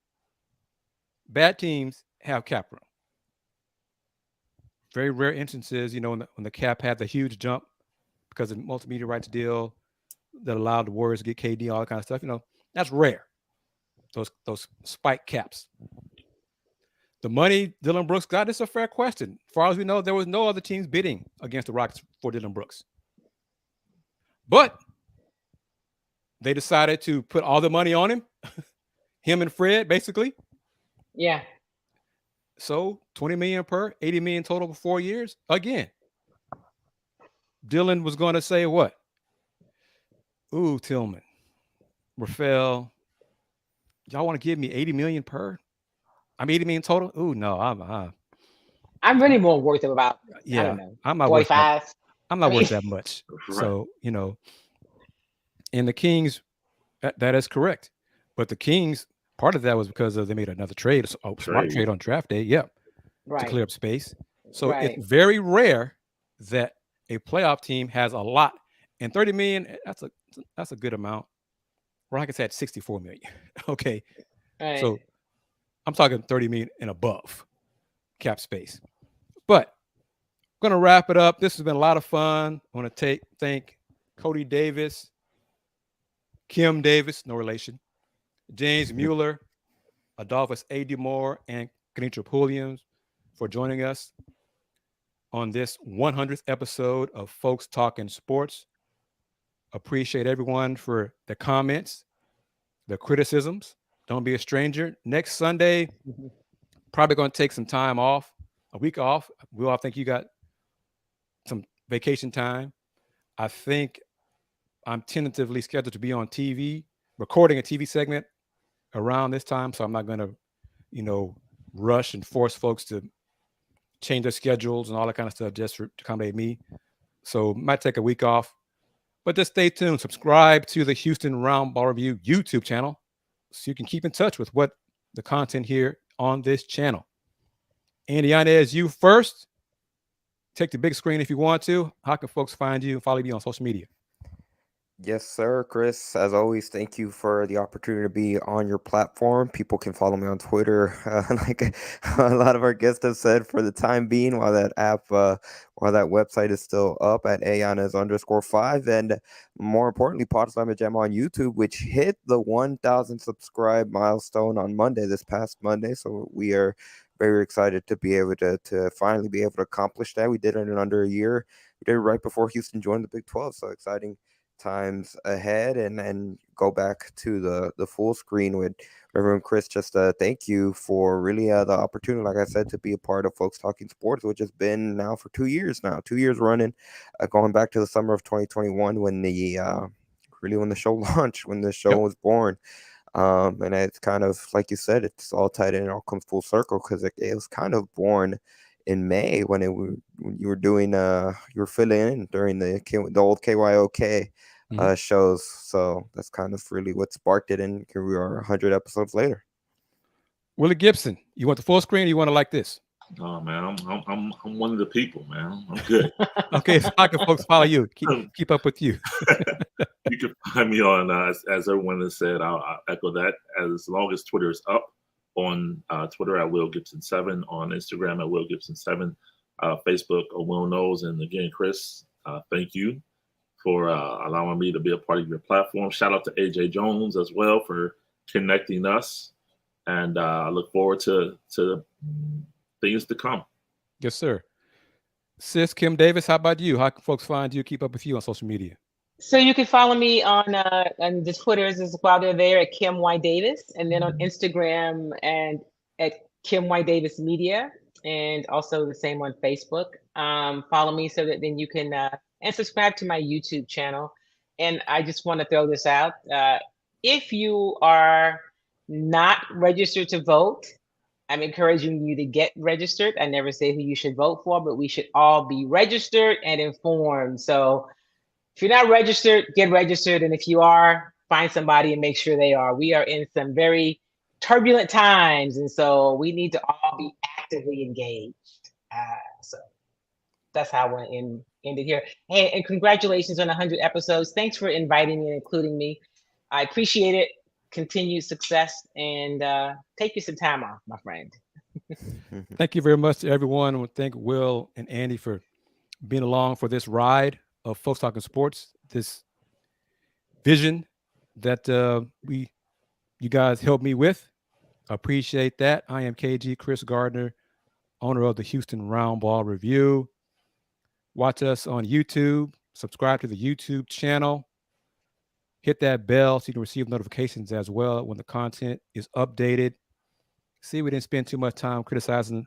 bad teams have cap room. Very rare instances, when the cap had the huge jump because of the multimedia rights deal that allowed the Warriors to get KD, all that kind of stuff. That's rare. Those spike caps. The money Dillon Brooks got is a fair question. As far as we know, there was no other teams bidding against the Rockets for Dillon Brooks. But they decided to put all the money on him, him and Fred, basically. Yeah. So $20 million per, $80 million total for 4 years. Again, Dillon was going to say what? Ooh, Tillman, Rafael, y'all want to give me $80 million per? I'm $80 million total. Ooh, no, I'm really more worth of about, yeah, I don't know, I'm not worth 45. I'm not worth that much. Right. So, and the Kings, that is correct. But the Kings, part of that was because they made another trade, a smart trade on draft day. Yep. Right. To clear up space. So Right. it's very rare that a playoff team has a lot. And $30 million, that's a good amount. Rockets had $64 million. Okay. Right. So I'm talking $30 million and above cap space. But I'm going to wrap it up. This has been a lot of fun. I want to thank Coty Davis, Kim Davis, no relation, James Mueller, Adolphus A. DeMore, and Kennetra Pulliams for joining us on this 100th episode of Folks Talkin Sports. Appreciate everyone for the comments, the criticisms. Don't be a stranger. Next Sunday, probably going to take some time off, a week off. We all think you got some vacation time. I think I'm tentatively scheduled to be on TV, recording a TV segment around this time. So I'm not going to, rush and force folks to change their schedules and all that kind of stuff just to accommodate me. So might take a week off, but just stay tuned. Subscribe to the Houston Roundball Review YouTube channel so you can keep in touch with what the content here on this channel. Andy Yanez, you first. Take the big screen if you want to. How can folks find you and follow you on social media? Yes, sir, Chris. As always, thank you for the opportunity to be on your platform. People can follow me on Twitter, like a lot of our guests have said, for the time being, while that website is still up at Yanez_5, and more importantly, Pawd Slama Jama on YouTube, which hit the 1,000 subscribe milestone on Monday, this past Monday. So we are very excited to be able to finally be able to accomplish that. We did it in under a year. We did it right before Houston joined the Big 12. So exciting times ahead, and go back to the full screen with Reverend Chris. Just thank you for really the opportunity, like I said, to be a part of Folks Talking Sports, which has been now for 2 years now, 2 years running, going back to the summer of 2021 when the show launched, when the show was born. And it's kind of like you said, it's all tied in, it all comes full circle, because it was kind of born in May when you were doing you were filling in during the old KYOK shows. So that's kind of really what sparked it, and here we are 100 episodes later. Willy Gibson, you want the full screen or you want it like this? Oh man, I'm one of the people, man. I'm good. Okay, so how can folks follow you? Keep up with you. You can find me on as everyone has said, I'll echo that, as long as Twitter is up. On Twitter at Will Gibson 7, on Instagram at Will Gibson 7, Facebook Will Knows. And again, Chris, thank you for allowing me to be a part of your platform. Shout out to AJ Jones as well for connecting us, and I look forward to things to come. Yes, sir. Sis Kim Davis, how about you? How can folks find you, keep up with you on social media? So you can follow me on the Twitters as well. They're there at Kim Y Davis, and then on Instagram and at Kim Y Davis Media, and also the same on Facebook. Follow me so that then you can and subscribe to my YouTube channel. And I just want to throw this out: if you are not registered to vote, I'm encouraging you to get registered. I never say who you should vote for, but we should all be registered and informed. So If you're not registered, get registered. And if you are, find somebody and make sure they are. We are in some very turbulent times. And so we need to all be actively engaged. So that's how I want to end it here. Hey, and congratulations on 100 episodes. Thanks for inviting me and including me. I appreciate it. Continued success, and take you some time off, my friend. Thank you very much to everyone. I want to thank Will and Andy for being along for this ride of Folks Talking Sports, this vision that you guys helped me with. I appreciate that. I am KG Kris Gardner, owner of the Houston Roundball Review. Watch us on YouTube. Subscribe to the YouTube channel. Hit that bell so you can receive notifications as well when the content is updated. See, we didn't spend too much time criticizing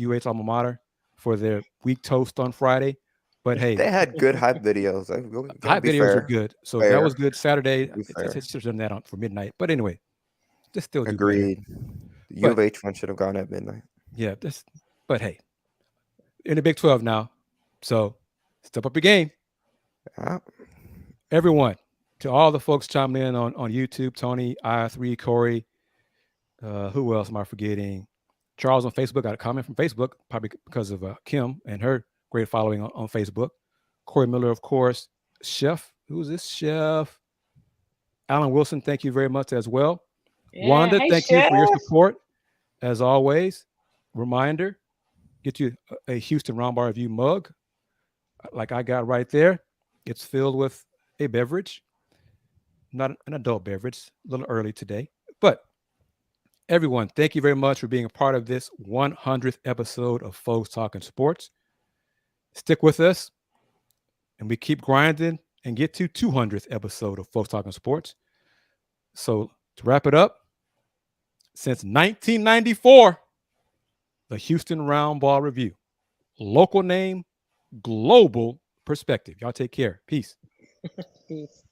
UH alma mater for their weak toast on Friday. But hey, they had good hype videos. Hype videos are good. So that was good Saturday. I should have done that for midnight. But anyway, just still do agreed. The U of H one should have gone at midnight. Yeah, but hey, in the Big 12 now. So step up your game. Yeah. Everyone, to all the folks chiming in on YouTube, Tony, I3, Corey, who else am I forgetting? Charles on Facebook got a comment from Facebook, probably because of Kim and her great following on Facebook. Corey Mueller, of course. Chef, who's this Chef? Alan Wilson, thank you very much as well. Yeah, Wanda, thank you for your support. As always, reminder, get you a Houston Roundball Review mug like I got right there. It's filled with a beverage, not an adult beverage, a little early today. But everyone, thank you very much for being a part of this 100th episode of Folks Talking Sports. Stick with us, and we keep grinding and get to 200th episode of Folks Talking Sports. So to wrap it up, since 1994, the Houston Roundball Review. Local name, global perspective. Y'all take care. Peace. Peace.